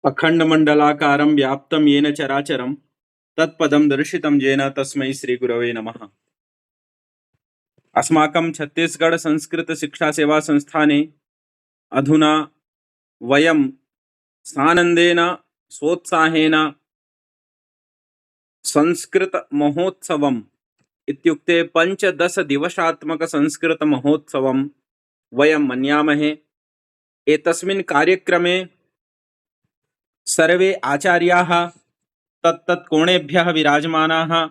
अखण्डमण्डलाकारं व्याप्तं येन चराचरं तत्पदं दर्शितं येन तस्मै श्रीगुरवे नमः। अस्माकं छत्तीसगढ़ संस्कृत शिक्षा सेवा संस्थाने अधुना वयं सानन्देन सोत्साहेन संस्कृत महोत्सवम् इत्युक्ते पञ्चदश दिवसात्मक संस्कृत महोत्सवं वयं मन्यामहे। एतस्मिन् कार्यक्रमे सर्वे आचार्याः तत्तत् कोणेभ्यः विराजमानाः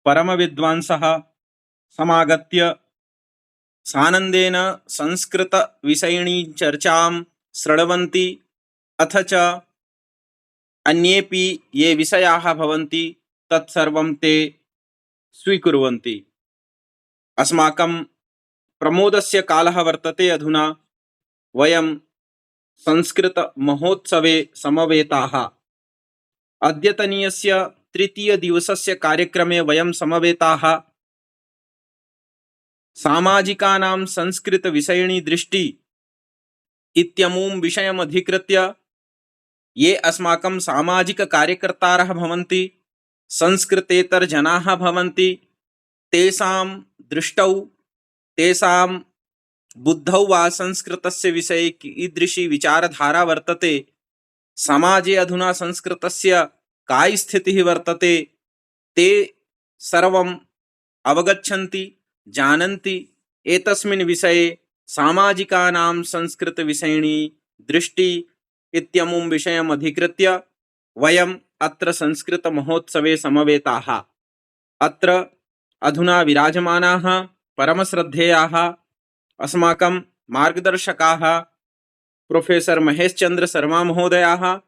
परमविद्वांसः समागत्य सानन्देन संस्कृतविषयिणी चर्चां शृण्वन्ति, अथ च अन्येपि ये विषयाः भवन्ति तत्सर्वं ते स्वीकुर्वन्ति। अस्माकं प्रमोदस्य कालः वर्तते। अधुना वयं संस्कृतमहोत्सवे समवेताः। अद्यतनीयस्य तृतीयदिवसस्य कार्यक्रमे वयं समवेताः सामाजिकानां संस्कृतविषयिणी दृष्टि इत्यमुं विषयमधिकृत्य ये अस्माकं सामाजिककार्यकर्तारः भवन्ति, संस्कृतेतरजनाः भवन्ति, तेषां दृष्टौ तेषां बुद्धौ वा संस्कृतस्य विषये कीदृशी विचारधारा वर्तते, समाजे अधुना संस्कृतस्य का स्थितिः वर्तते, ते सर्वम् अवगच्छन्ति, जानन्ति। एतस्मिन् विषये सामाजिकानां संस्कृतविषयिणी दृष्टि इत्यमुं विषयम् अधिकृत्य वयम् अत्र संस्कृतमहोत्सवे समवेताः। अत्र अधुना विराजमानाः परमश्रद्धेयाः अस्माकं मार्गदर्शकाः प्रोफेसर महेशचंद्र शर्मा महोदयाः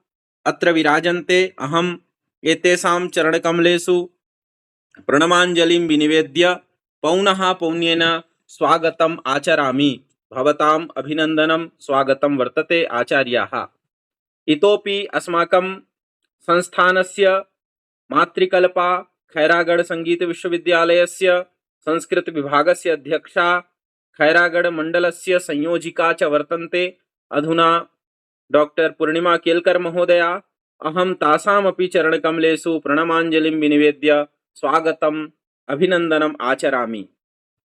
अत्र विराजन्ते। अहम् एतेषां चरणकमलेषु प्रणमाञ्जलिं विनिवेद्य पौनः पौन्येन स्वागतम् आचरामि। भवताम् अभिनन्दनं स्वागतं वर्तते आचार्याः। इतोपि अस्माकं संस्थानस्य मातृकल्पा खैरागढ़ संगीत विश्वविद्यालयस्य संस्कृत विभागस्य अध्यक्षा, खैरागढ़ मंडलस्य संयोजिका च वर्तन्ते अधुना डॉक्टर पूर्णिमा केलकर महोदया। अहं तासामपि चरणकमलेषु प्रणमाञ्जलिं विनिवेद्य स्वागतम् अभिनन्दनम् आचरामि।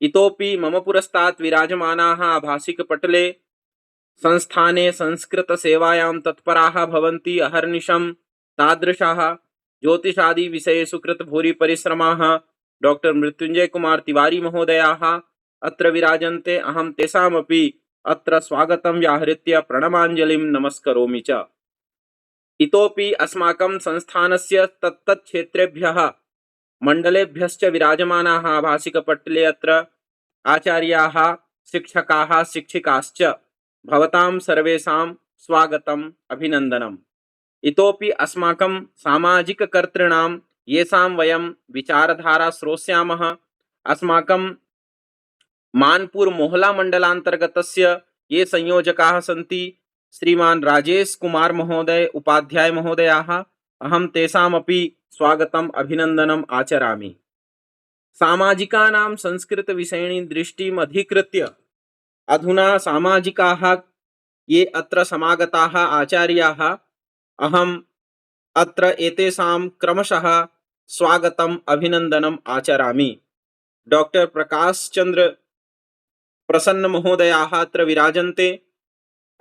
इतोपि मम पुरस्तात् विराजमानाः आभासिकपटले संस्थाने संस्कृतसेवायां तत्पराः भवन्ति अहर्निशं तादृशाः ज्योतिषादि विषयेषु कृतभूरिपरिश्रमाः डॉक्टर मृत्युंजय कुमार तिवारी महोदयाः अत्र विराजन्ते। अहं तेषामपि अत्र स्वागतं व्याहृत्य प्रणमाञ्जलिं नमस्करोमि च। इतोपि अस्माकं संस्थानस्य तत्तत् क्षेत्रेभ्यः मण्डलेभ्यश्च विराजमानाः आभासिकपटले अत्र आचार्याः, शिक्षकाः, शिक्षिकाश्च भवतां सर्वेषां स्वागतम् अभिनन्दनम्। इतोपि अस्माकं सामाजिककर्तॄणां येषां वयं विचारधारा श्रोष्यामः, अस्माकं मानपुर मोहला मंडलांतर्गतस्य ये संयोजकाः सन्ति श्रीमान राजेश कुमार महोदय उपाध्याय महोदयाः, अहं तेषामपि स्वागतम् अभिनन्दनम् आचरामि। सामाजिकानां संस्कृतविषयिणी दृष्टिम् अधिकृत्य अधुना सामाजिकाः ये अत्र समागताः आचार्याः, अहम् अत्र एतेषां क्रमशः स्वागतम् अभिनन्दनम् आचरामि। डॉक्टर प्रकाश चंद्र प्रसन्न महोदयाः अत्र विराजन्ते।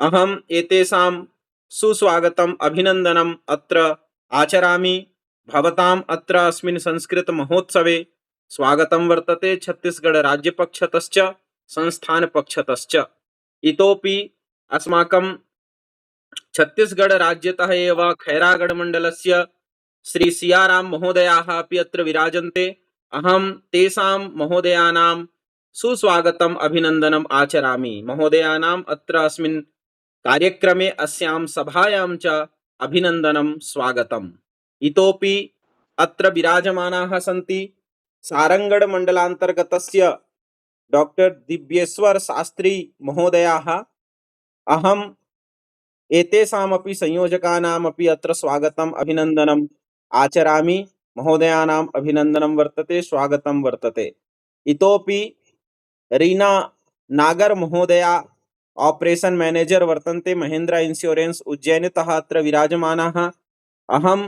अहम् एतेषां सुस्वागतम् अभिनन्दनम् अत्र आचरामि। भवताम् अत्र अस्मिन् संस्कृत महोत्सवे स्वागतं वर्तते छत्तीसगढ़ राज्यपक्षतश्च संस्थानपक्षतश्च। इतोपि अस्माकं छत्तीसगढ़ राज्यतः एव खैरागढ़ मंडलस्य श्री सियाराम महोदयाः अपि अत्र विराजन्ते। अहं तेषां महोदयानां सुस्वागतम् अभिनन्दनम् आचरामि। महोदयानाम् अत्र अस्मिन् कार्यक्रमे अस्यां सभायां च अभिनन्दनं स्वागतम्। इतोपि अत्र विराजमानाः सन्ति सारंगढ़ मंडलांतर्गतस्य डॉक्टर दिव्येश्वर शास्त्री महोदयाः। अहम् एतेषामपि संयोजकानामपि अत्र स्वागतम् अभिनन्दनम् आचरामि। महोदयानाम् अभिनन्दनं वर्तते, स्वागतं वर्तते। इतोपि रीना नागर महोदया ऑपरेशन मैनेजर वर्तन्ते महेन्द्र इन्स्योरेन्स् उज्जैनतः अत्र विराजमानाः। अहं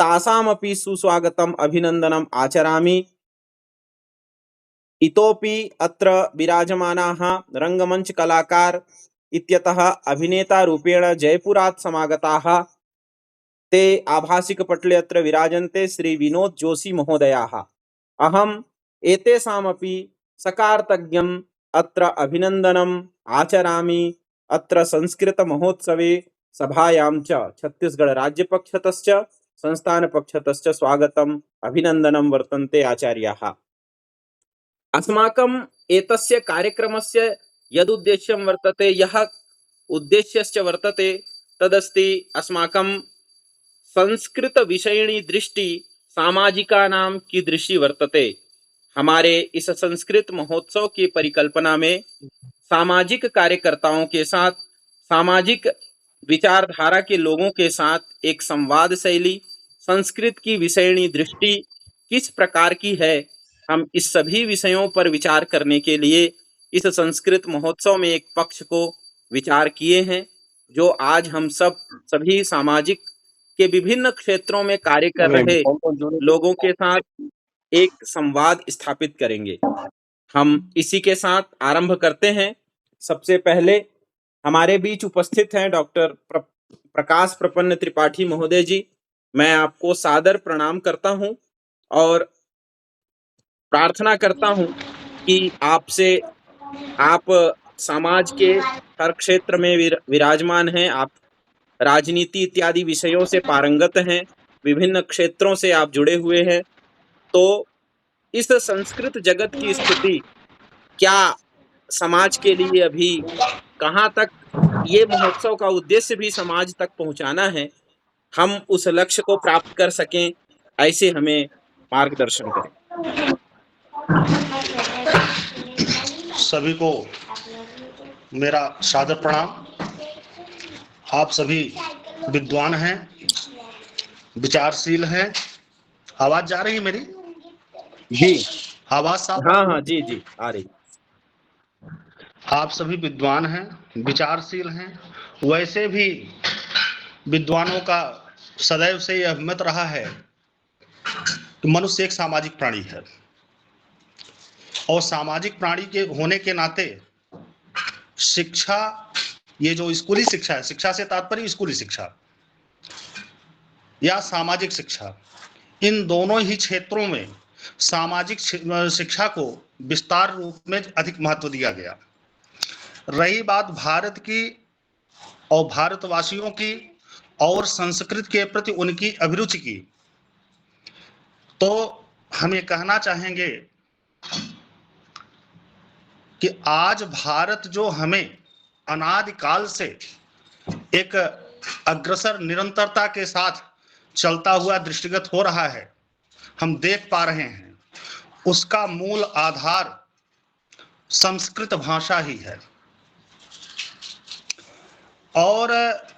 तासामपि सुस्वागतम् अभिनन्दनम् आचरामि। इतोपि अत्र विराजमानाः रङ्गमञ्च कलाकार इत्यतः अभिनेतारूपेण जयपुरात् समागताः। ते आभासिकपटले अत्र विराजन्ते श्री विनोद जोशी महोदयाः। अहम् एतेषामपि सकार्तज्ञम् अत्र अभिनन्दनम् आचरामि। अत्र संस्कृतमहोत्सवे सभायां च छत्तीसगढ़ राज्यपक्षतश्च संस्थानपक्षतश्च स्वागतम् अभिनन्दनं वर्तन्ते आचार्याः। अस्माकम् एतस्य कार्यक्रमस्य यदुद्देश्यं वर्तते, यः उद्देश्यश्च वर्तते तदस्ति अस्माकं संस्कृत विषयिणी दृष्टि सामाजिकानां कीदृशी वर्तते। हमारे इस संस्कृत महोत्सव की परिकल्पना में सामाजिक कार्यकर्ताओं के साथ, सामाजिक विचारधारा के लोगों के साथ एक संवाद शैली, संस्कृत की विषयिणी दृष्टि किस प्रकार की है, हम इस सभी विषयों पर विचार करने के लिए इस संस्कृत महोत्सव में एक पक्ष को विचार किए हैं, जो आज हम सभी सामाजिक के विभिन्न क्षेत्रों में कार्य कर रहे लोगों के साथ एक संवाद स्थापित करेंगे। हम इसी के साथ आरंभ करते हैं। सबसे पहले हमारे बीच उपस्थित हैं डॉक्टर प्रकाश प्रपन्न त्रिपाठी महोदय जी। मैं आपको सादर प्रणाम करता हूं और प्रार्थना करता हूं कि आप समाज के हर क्षेत्र में विराजमान हैं। आप राजनीति इत्यादि विषयों से पारंगत हैं, विभिन्न क्षेत्रों से आप जुड़े हुए हैं। तो इस संस्कृत जगत की स्थिति क्या समाज के लिए अभी कहाँ तक, ये महोत्सव का उद्देश्य भी समाज तक पहुंचाना है, हम उस लक्ष्य को प्राप्त कर सकें, ऐसे हमें मार्गदर्शन करें। सभी को मेरा सादर प्रणाम। आप सभी विद्वान हैं, विचारशील हैं। आवाज जा रही है मेरी? जी, आवाज साफ? हाँ जी आ रही। आप सभी विद्वान हैं, विचारशील हैं। वैसे भी विद्वानों का सदैव से यह मत रहा है कि मनुष्य एक सामाजिक प्राणी है और सामाजिक प्राणी के होने के नाते शिक्षा, ये जो स्कूली शिक्षा है, शिक्षा से तात्पर्य स्कूली शिक्षा या सामाजिक शिक्षा, इन दोनों ही क्षेत्रों में सामाजिक शिक्षा को विस्तार रूप में अधिक महत्व दिया गया। रही बात भारत की और भारतवासियों की और संस्कृत के प्रति उनकी अभिरुचि की, तो हम ये कहना चाहेंगे कि आज भारत जो हमें अनादिकाल से एक अग्रसर निरंतरता के साथ चलता हुआ दृष्टिगत हो रहा है, हम देख पा रहे हैं, उसका मूल आधार संस्कृत भाषा ही है। और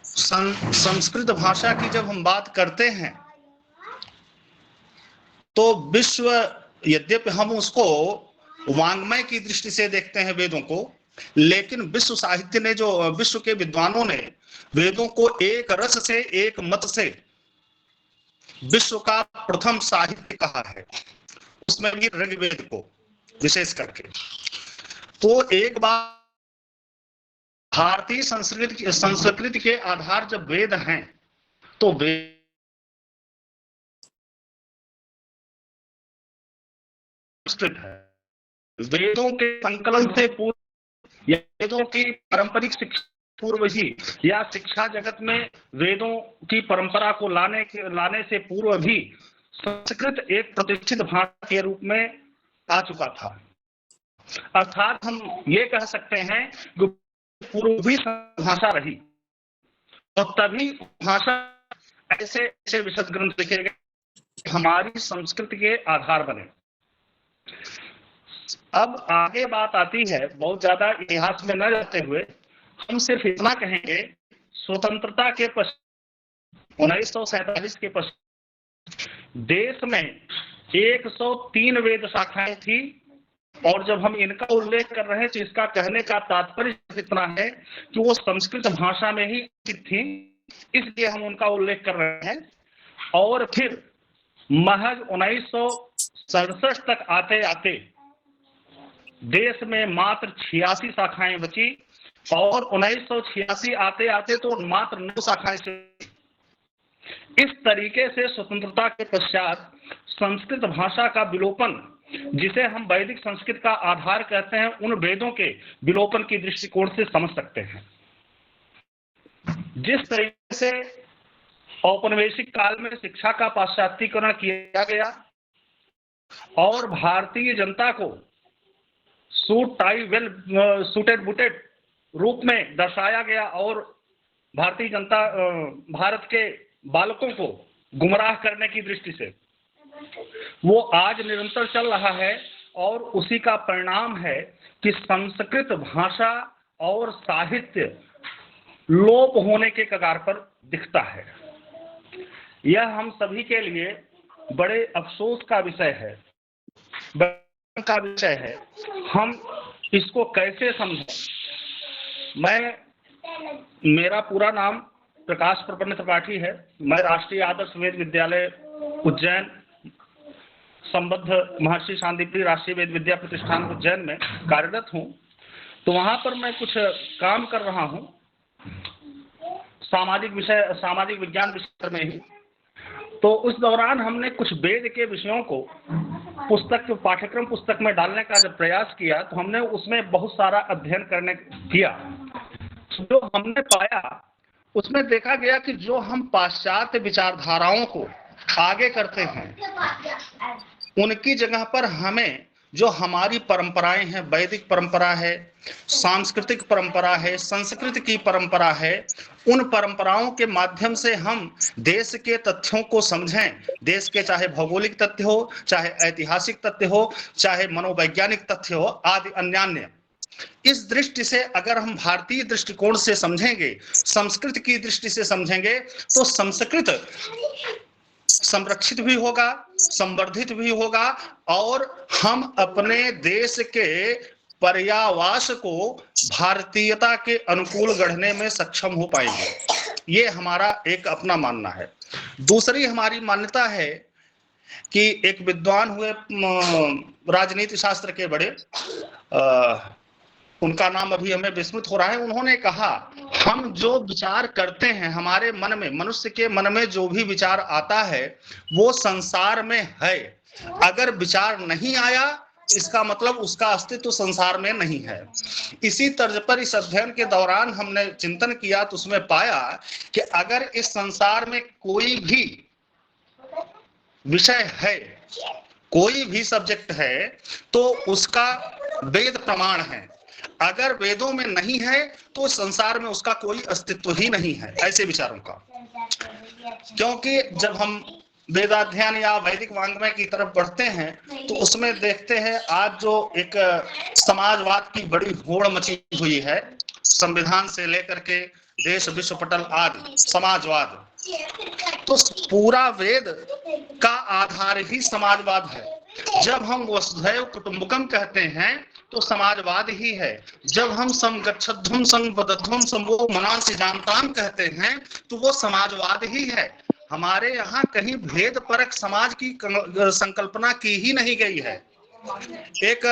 संस्कृत भाषा की जब हम बात करते हैं तो विश्व, यद्यपि हम उसको वांग्मय की दृष्टि से देखते हैं वेदों को, लेकिन विश्व साहित्य ने, जो विश्व के विद्वानों ने वेदों को एक रस से, एक मत से विश्व का प्रथम साहित्य कहा है, उसमें भी ऋग्वेद को विशेष करके। तो एक बात, भारतीय संस्कृति के आधार जब वेद हैं, तो वेद है। वेदों के संकलन से पूर्व, वेदों की पारंपरिक शिक्षा पूर्व ही, या शिक्षा जगत में वेदों की परंपरा को लाने से पूर्व भी संस्कृत एक प्रतिष्ठित भाषा के रूप में आ चुका था। अर्थात हम ये कह सकते हैं कि पूर्व भी भाषा रही और तभी भाषा ऐसे विशद ग्रंथ लिखे गए हमारी संस्कृति के आधार बने। अब आगे बात आती है, बहुत ज्यादा इतिहास में न जाते हुए हम सिर्फ इतना कहेंगे, स्वतंत्रता के पश्चात 1947 के पश्चात देश में 103 वेद शाखाएं थी और जब हम इनका उल्लेख कर रहे हैं तो इसका कहने का तात्पर्य इतना है कि वो संस्कृत भाषा में ही थी, इसलिए हम उनका उल्लेख कर रहे हैं। और फिर महज 1967 तक आते आते देश में मात्र 86 शाखाएं बची और 1986 आते आते तो मात्र 9 शाखाएं। इस तरीके से स्वतंत्रता के पश्चात संस्कृत भाषा का विलोपन, जिसे हम वैदिक संस्कृत का आधार कहते हैं, उन वेदों के विलोपन की दृष्टिकोण से समझ सकते हैं। जिस तरीके से औपनिवेशिक काल में शिक्षा का पाश्चात्यीकरण किया गया और भारतीय जनता को suit tie well suited booted रूप में दर्शाया गया और भारतीय जनता भारत के बालकों को गुमराह करने की दृष्टि से, वो आज निरंतर चल रहा है और उसी का परिणाम है कि संस्कृत भाषा और साहित्य लोप होने के कगार पर दिखता है। यह हम सभी के लिए बड़े अफसोस का विषय है, हम इसको कैसे समझें? मेरा पूरा नाम प्रकाश प्रपन्न त्रिपाठी है। मैं राष्ट्रीय आदर्श वेद विद्यालय उज्जैन संबद्ध महर्षि शांतिप्रिय राष्ट्रीय वेद विद्या प्रतिष्ठान उज्जैन में कार्यरत हूँ। तो वहाँ पर मैं कुछ काम कर रहा हूँ सामाजिक विज्ञान विषय में ही। तो उस दौरान हमने कुछ वेद के विषयों को पाठ्यक्रम पुस्तक में डालने का जब प्रयास किया तो हमने उसमें बहुत सारा अध्ययन किया। जो हमने पाया उसमें देखा गया कि जो हम पाश्चात्य विचारधाराओं को आगे करते हैं, उनकी जगह पर हमें जो हमारी परंपराएं हैं, वैदिक परंपरा है, सांस्कृतिक परंपरा है, संस्कृत की परंपरा है, उन परंपराओं के माध्यम से हम देश के तथ्यों को समझें। देश के चाहे भौगोलिक तथ्य हो, चाहे ऐतिहासिक तथ्य हो, चाहे मनोवैज्ञानिक तथ्य हो, आदि अन्य। इस दृष्टि से अगर हम भारतीय दृष्टिकोण से समझेंगे, संस्कृत की दृष्टि से समझेंगे, तो संस्कृत संरक्षित भी होगा, संवर्धित भी होगा और हम अपने देश के पर्यावास को भारतीयता के अनुकूल गढ़ने में सक्षम हो पाएंगे। ये हमारा एक अपना मानना है। दूसरी हमारी मान्यता है कि एक विद्वान हुए राजनीति शास्त्र के बड़े, उनका नाम अभी हमें विस्मृत हो रहा है, उन्होंने कहा हम जो विचार करते हैं, हमारे मन में, मनुष्य के मन में जो भी विचार आता है वो संसार में है। अगर विचार नहीं आया इसका मतलब उसका अस्तित्व संसार में नहीं है। इसी तर्ज पर इस अध्ययन के दौरान हमने चिंतन किया तो उसमें पाया कि अगर इस संसार में कोई भी विषय है, कोई भी सब्जेक्ट है, तो उसका वेद प्रमाण है। अगर वेदों में नहीं है तो संसार में उसका कोई अस्तित्व ही नहीं है, ऐसे विचारों का। क्योंकि जब हम वेदाध्ययन या वैदिक वांग्मय की तरफ बढ़ते हैं तो उसमें देखते हैं आज जो एक समाजवाद की बड़ी होड़ मची हुई है, संविधान से लेकर के देश विश्व पटल आदि समाजवाद, तो पूरा वेद का आधार ही समाजवाद है। जब हम वसुधैव कुटुंबकम कहते हैं तो समाजवाद ही है। जब हम समगच्छध्वम संवदध्वम संभो मनांसि जानताम कहते हैं तो वो समाजवाद ही है। हमारे यहाँ कहीं भेद परक समाज की संकल्पना की ही नहीं गई है। एक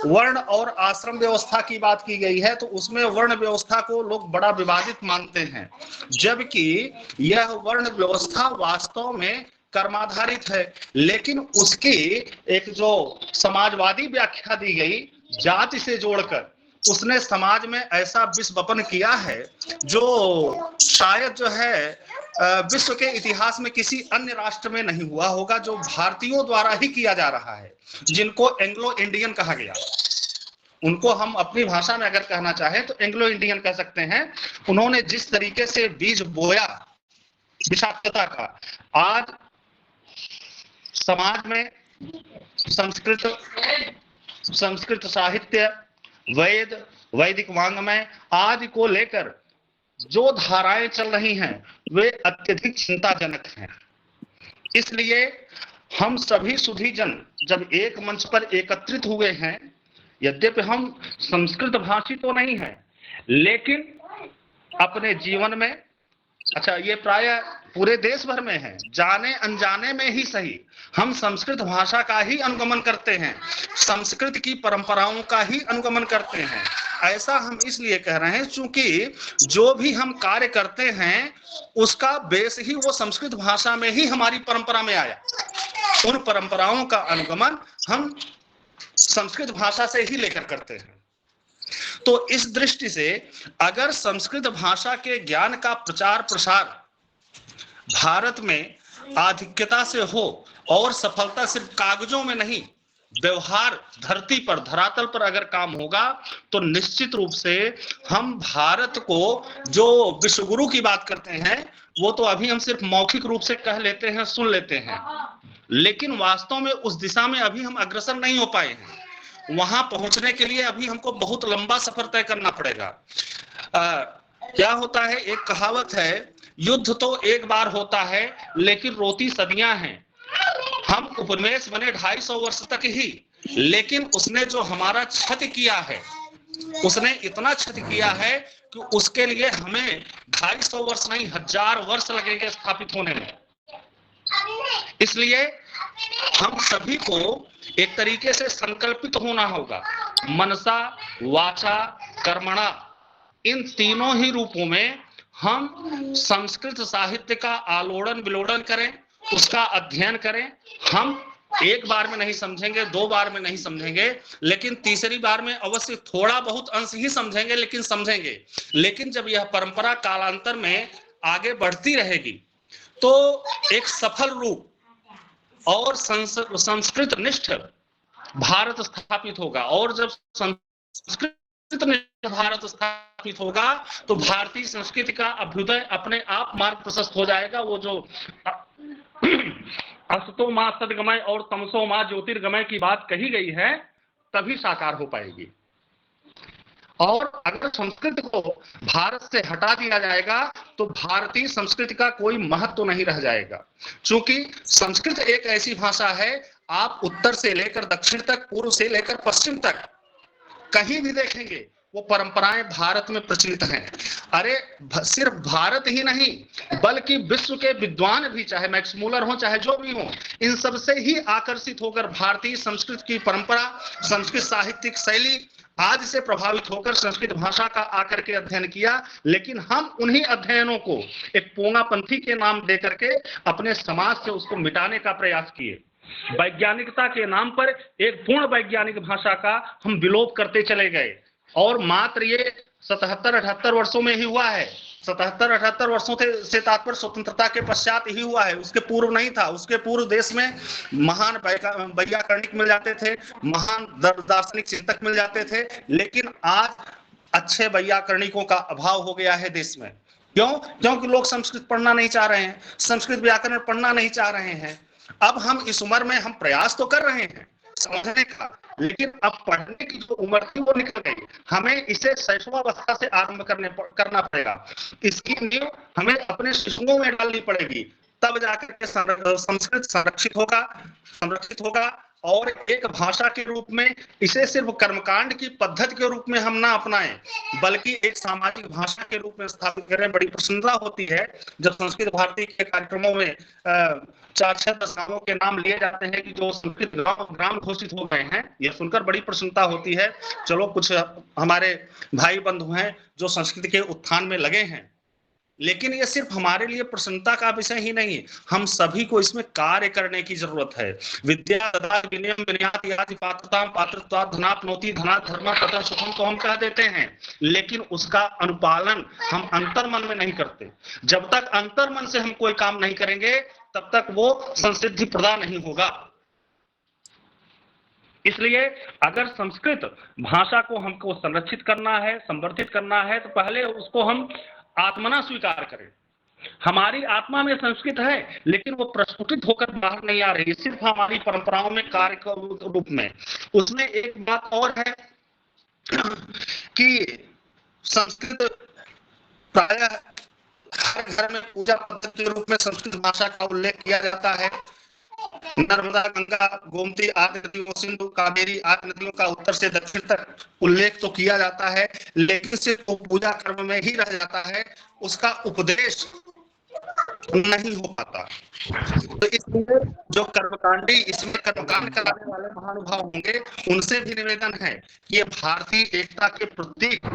वर्ण और आश्रम व्यवस्था की बात की गई है तो उसमें वर्ण व्यवस्था को लोग बड़ा विवादित मानते हैं, जबकि यह वर्ण व्यवस्था वास्तव में कर्माधारित है। लेकिन उसकी एक जो समाजवादी व्याख्या दी गई जाति से जोड़कर, उसने समाज में ऐसा विष वपन किया है जो शायद जो है विश्व के इतिहास में किसी अन्य राष्ट्र में नहीं हुआ होगा, जो भारतीयों द्वारा ही किया जा रहा है, जिनको एंग्लो इंडियन कहा गया। उनको हम अपनी भाषा में अगर कहना चाहें तो एंग्लो इंडियन कह सकते हैं। उन्होंने जिस तरीके से बीज बोया विषाक्तता का, आज समाज में संस्कृत साहित्य, वेद, वैदिक वांग्मय आदि को लेकर जो धाराएं चल रही हैं वे अत्यधिक चिंताजनक हैं। इसलिए हम सभी सुधी जन जब एक मंच पर एकत्रित हुए हैं यद्यपि हम संस्कृत भाषी तो नहीं है, लेकिन अपने जीवन में, अच्छा ये प्राय पूरे देश भर में है, जाने अनजाने में ही सही, हम संस्कृत भाषा का ही अनुगमन करते हैं, संस्कृत की परंपराओं का ही अनुगमन करते हैं। ऐसा हम इसलिए कह रहे हैं क्योंकि जो भी हम कार्य करते हैं उसका बेस ही वो संस्कृत भाषा में ही हमारी परंपरा में आया। उन परंपराओं का अनुगमन हम संस्कृत भाषा से ही लेकर करते हैं। तो इस दृष्टि से अगर संस्कृत भाषा के ज्ञान का प्रचार प्रसार भारत में आधिक्यता से हो और सफलता सिर्फ कागजों में नहीं, व्यवहार धरती पर धरातल पर अगर काम होगा तो निश्चित रूप से हम भारत को, जो विश्वगुरु की बात करते हैं वो तो अभी हम सिर्फ मौखिक रूप से कह लेते हैं, सुन लेते हैं, लेकिन वास्तव में उस दिशा में अभी हम अग्रसर नहीं हो पाए हैं। वहां पहुंचने के लिए अभी हमको बहुत लंबा सफर तय करना पड़ेगा। क्या होता है, एक कहावत है, युद्ध तो एक बार होता है लेकिन रोती सदियां हैं। हम उपनिवेश बने 250 वर्ष तक ही, लेकिन उसने जो हमारा क्षति किया है, उसने इतना क्षति किया है कि उसके लिए हमें 250 वर्ष नहीं 1000 वर्ष लगेंगे स्थापित होने में। इसलिए हम सभी को एक तरीके से संकल्पित होना होगा, मनसा वाचा कर्मणा, इन तीनों ही रूपों में हम संस्कृत साहित्य का आलोड़न विलोड़न करें, उसका अध्ययन करें। हम एक बार में नहीं समझेंगे, 2 बार में नहीं समझेंगे, लेकिन तीसरी बार में अवश्य थोड़ा बहुत अंश ही समझेंगे, लेकिन समझेंगे। लेकिन जब यह परंपरा कालांतर में आगे बढ़ती रहेगी तो एक सफल रूप और संस्कृत निष्ठ भारत स्थापित होगा, और जब संस्कृत निष्ठ भारत स्थापित होगा तो भारतीय संस्कृति का अभ्युदय अपने आप मार्ग प्रशस्त हो जाएगा। वो जो असतो मां सदगमय और तमसो मां ज्योतिर्गमय की बात कही गई है, तभी साकार हो पाएगी। और अगर संस्कृत को भारत से हटा दिया जाएगा तो भारतीय संस्कृति का कोई महत्व नहीं रह जाएगा, क्योंकि संस्कृत एक ऐसी भाषा है, आप उत्तर से लेकर दक्षिण तक, पूर्व से लेकर पश्चिम तक कहीं भी देखेंगे वो परंपराएं भारत में प्रचलित हैं। अरे सिर्फ भारत ही नहीं बल्कि विश्व के विद्वान भी, चाहे मैक्स मूलर हो चाहे जो भी हो, इन सब से ही आकर्षित होकर भारतीय संस्कृत की परंपरा, संस्कृत साहित्यिक शैली आज से प्रभावित होकर संस्कृत भाषा का आकर के अध्ययन किया। लेकिन हम उन्हीं अध्ययनों को एक पोंगापंथी के नाम दे करके अपने समाज से उसको मिटाने का प्रयास किए। वैज्ञानिकता के नाम पर एक पूर्ण वैज्ञानिक भाषा का हम विलोप करते चले गए, और मात्र ये 77-78 वर्षों में ही हुआ है। 77-78 वर्षों से तात्पर्य स्वतंत्रता के पश्चात ही हुआ है, उसके पूर्व नहीं था। उसके पूर्व देश में महान वैयाकरणिक मिल जाते थे, महान दार्शनिक चिंतक मिल जाते थे, लेकिन आज अच्छे वैयाकरणिकों का अभाव हो गया है देश में। क्यों? क्योंकि लोग संस्कृत पढ़ना नहीं चाह रहे हैं, संस्कृत व्याकरण पढ़ना नहीं चाह रहे हैं। अब हम इस उम्र में हम प्रयास तो कर रहे हैं समझने का, लेकिन अब पढ़ने की जो उम्र थी वो निकल गई। हमें इसे शैशवावस्था से आरंभ करना पड़ेगा। इसकी नींव हमें अपने शिशुओं में डालनी पड़ेगी, तब जाकर के संस्कृत संरक्षित होगा। और एक भाषा के रूप में इसे सिर्फ कर्मकांड की पद्धति के रूप में हम ना अपनाएं, बल्कि एक सामाजिक भाषा के रूप में स्थापित करें। बड़ी प्रसन्नता होती है जब संस्कृत भारती के कार्यक्रमों में 4-6 गांवों के नाम लिए जाते हैं कि जो संस्कृत ग्राम घोषित हो गए हैं। यह सुनकर बड़ी प्रसन्नता होती है। चलो, कुछ हमारे भाई बंधु हैं जो संस्कृत के उत्थान में लगे हैं, लेकिन ये सिर्फ हमारे लिए प्रसन्नता का विषय ही नहीं, हम सभी को इसमें कार्य करने की जरूरत है। विद्या ददाति विनयम विनयाति याति पात्रतां पात्रत्वात् धनाप्नोति धनात् धर्मः ततः सुखम तो हम कह देते हैं, लेकिन उसका अनुपालन हम अंतर्मन में नहीं करते। जब तक अंतर्मन से हम कोई काम नहीं करेंगे तब तक वो संसिद्धि प्रदान नहीं होगा। इसलिए अगर संस्कृत भाषा को हमको संरक्षित करना है, संवर्धित करना है, तो पहले उसको हम आत्मना स्वीकार करें। हमारी आत्मा में संस्कृत है, लेकिन वो प्रस्फुटित होकर बाहर नहीं आ रही, सिर्फ हमारी परंपराओं में कार्य के रूप में। उसमें एक बात और है कि संस्कृत प्रायः हर घर में पूजा पद्धति के रूप में संस्कृत भाषा का उल्लेख किया जाता है। नर्मदा, गंगा, गोमती आदि नदियों, सिंधु, कावेरी आदि नदियों का उत्तर से दक्षिण तक उल्लेख तो किया जाता है, लेकिन सिर्फ वो पूजा कर्म में ही रह जाता है, उसका उपदेश नहीं हो पाता। तो इसलिए जो कर्मकांडी इसमें कर्मकांड कराने वाले महानुभाव होंगे, उनसे भी निवेदन है कि ये भारतीय एकता के प्रतीक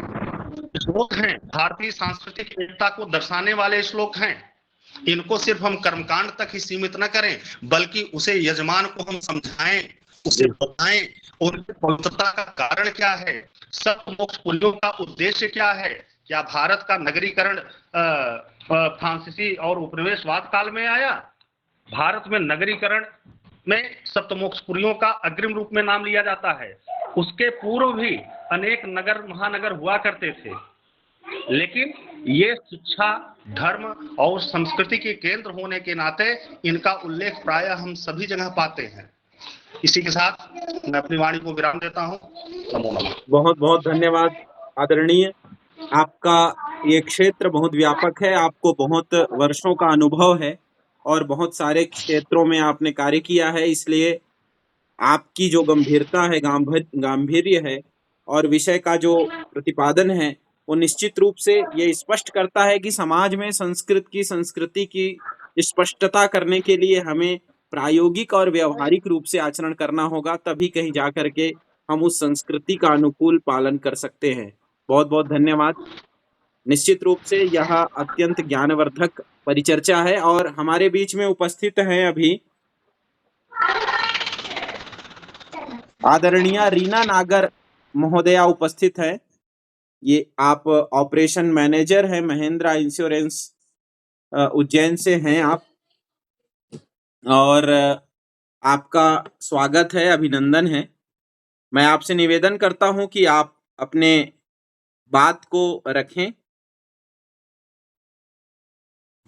श्लोक हैं, भारतीय सांस्कृतिक एकता को दर्शाने वाले श्लोक हैं। इनको सिर्फ हम कर्मकांड तक ही सीमित न करें, बल्कि उसे यजमान को हम समझाएं, उसे बताएं, उनकी पवित्रता का कारण क्या है, सप्त मोक्ष पुण्यों का उद्देश्य क्या है। क्या भारत का नगरीकरण फ्रांसीसी और उपनिवेशवाद काल में आया? भारत में नगरीकरण में सप्तमोक्षपुरियों का अग्रिम रूप में नाम लिया जाता है। उसके पूर्व भी अनेक नगर महानगर हुआ करते थे, लेकिन ये शिक्षा, धर्म और संस्कृति के केंद्र होने के नाते इनका उल्लेख प्रायः हम सभी जगह पाते हैं। इसी के साथ मैं अपनी वाणी को विराम देता हूँ। नमो नमः। बहुत बहुत धन्यवाद आदरणीय। आपका ये क्षेत्र बहुत व्यापक है, आपको बहुत वर्षों का अनुभव है और बहुत सारे क्षेत्रों में आपने कार्य किया है, इसलिए आपकी जो गंभीरता है, गांधीर्य है और विषय का जो प्रतिपादन है, वो निश्चित रूप से ये स्पष्ट करता है कि समाज में संस्कृति की स्पष्टता करने के लिए हमें प्रायोगिक और व्यवहारिक रूप से आचरण करना होगा, तभी कहीं जा करके हम उस संस्कृति का अनुकूल पालन कर सकते हैं। बहुत बहुत धन्यवाद। निश्चित रूप से यह अत्यंत ज्ञानवर्धक परिचर्चा है और हमारे बीच में उपस्थित हैं अभी आदरणीय रीना नागर महोदया उपस्थित है। ये आप ऑपरेशन मैनेजर हैं, महिंद्रा इंश्योरेंस उज्जैन से हैं आप, और आपका स्वागत है, अभिनंदन है। मैं आपसे निवेदन करता हूं कि आप अपने बात को रखें।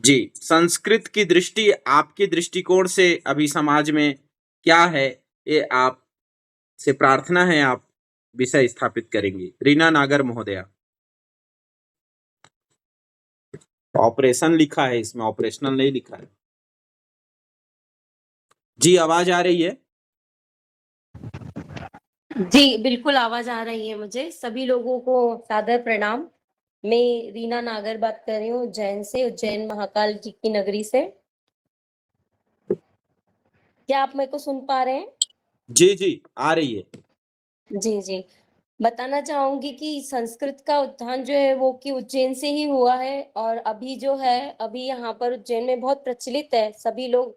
जी, संस्कृत की दृष्टि आपके दृष्टिकोण से अभी समाज में क्या है, ये आप से प्रार्थना है, आप विषय स्थापित करेंगी। रीना नागर महोदया। ऑपरेशन लिखा है इसमें, ऑपरेशनल नहीं लिखा है। जी, आवाज आ रही है? जी बिल्कुल आवाज आ रही है मुझे। सभी लोगों को सादर प्रणाम। मैं रीना नागर बात कर रही हूँ उज्जैन से, उज्जैन महाकाल जी की नगरी से। क्या आप मेरे को सुन पा रहे हैं? जी जी, आ रही है। जी जी, बताना चाहूंगी कि संस्कृत का उत्थान जो है वो कि उज्जैन से ही हुआ है, और अभी जो है अभी यहाँ पर उज्जैन में बहुत प्रचलित है। सभी लोग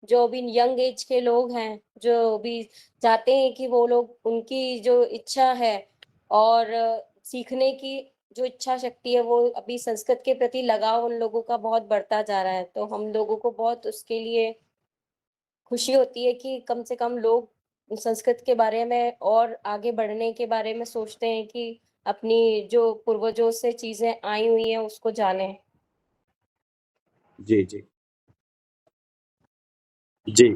जो भी यंग एज के लोग हैं, जो भी चाहते हैं कि वो लोग, उनकी जो इच्छा है और सीखने की जो इच्छा शक्ति है, वो अभी संस्कृत के प्रति लगाव उन लोगों का बहुत बढ़ता जा रहा है। तो हम लोगों को बहुत उसके लिए खुशी होती है कि कम से कम लोग संस्कृत के बारे में और आगे बढ़ने के बारे में सोचते हैं कि अपनी जो पूर्वजों से चीजें आई हुई हैं उसको जानें। जी जी जी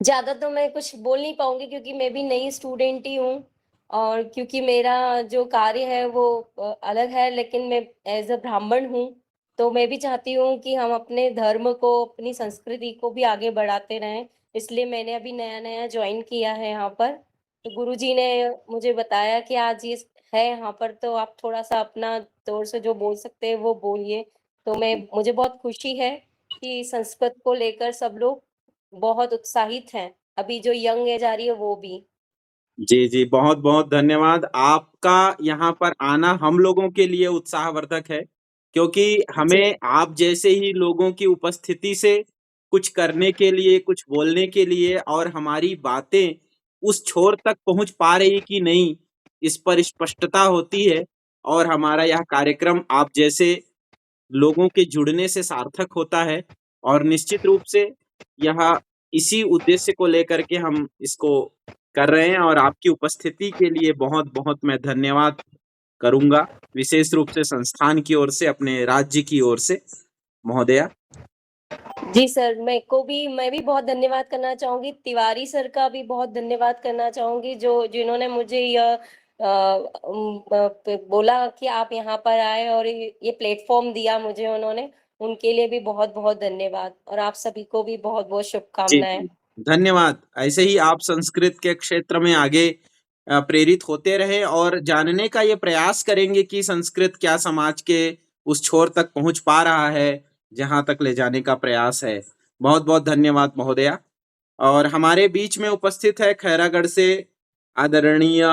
ज्यादा तो मैं कुछ बोल नहीं पाऊंगी क्योंकि मैं भी नई स्टूडेंट ही हूँ, और क्योंकि मेरा जो कार्य है वो अलग है, लेकिन मैं एज अ ब्राह्मण हूँ, तो मैं भी चाहती हूँ कि हम अपने धर्म को, अपनी संस्कृति को भी आगे बढ़ाते रहें। इसलिए मैंने अभी नया नया ज्वाइन किया है यहाँ पर। तो गुरुजी ने मुझे बताया कि आज ये है यहाँ पर, तो आप थोड़ा सा अपना तौर से जो बोल सकते हैं वो बोलिए। तो मुझे बहुत खुशी है कि संस्कृत को लेकर सब लोग बहुत उत्साहित हैं, अभी जो यंग एज आ रही है वो भी। जी जी, बहुत बहुत धन्यवाद। आपका यहाँ पर आना हम लोगों के लिए उत्साहवर्धक है, क्योंकि जी हमें आप जैसे ही लोगों की उपस्थिति से कुछ करने के लिए, कुछ बोलने के लिए, और हमारी बातें उस छोर तक पहुंच पा रही कि नहीं, इस पर स्पष्टता होती है। और हमारा यह कार्यक्रम आप जैसे लोगों के जुड़ने से सार्थक होता है, और निश्चित रूप से यह इसी उद्देश्य को लेकर के हम इसको कर रहे हैं। और आपकी उपस्थिति के लिए बहुत बहुत मैं धन्यवाद करूंगा, विशेष रूप से संस्थान की ओर से, अपने राज्य की ओर से, महोदया। जी सर, मैं भी बहुत धन्यवाद करना चाहूंगी। तिवारी सर का भी बहुत धन्यवाद करना चाहूंगी, जो जिन्होंने मुझे यह बोला कि आप यहाँ पर आए और ये प्लेटफॉर्म दिया मुझे उन्होंने। उनके लिए भी बहुत बहुत धन्यवाद और आप सभी को भी बहुत बहुत जी शुभकामनाएं। जी, धन्यवाद। ऐसे ही आप संस्कृत के क्षेत्र में आगे प्रेरित होते रहे और जानने का ये प्रयास करेंगे कि संस्कृत क्या समाज के उस छोर तक पहुंच पा रहा है जहां तक ले जाने का प्रयास है। बहुत बहुत धन्यवाद महोदया। और हमारे बीच में उपस्थित है खैरागढ़ से आदरणीय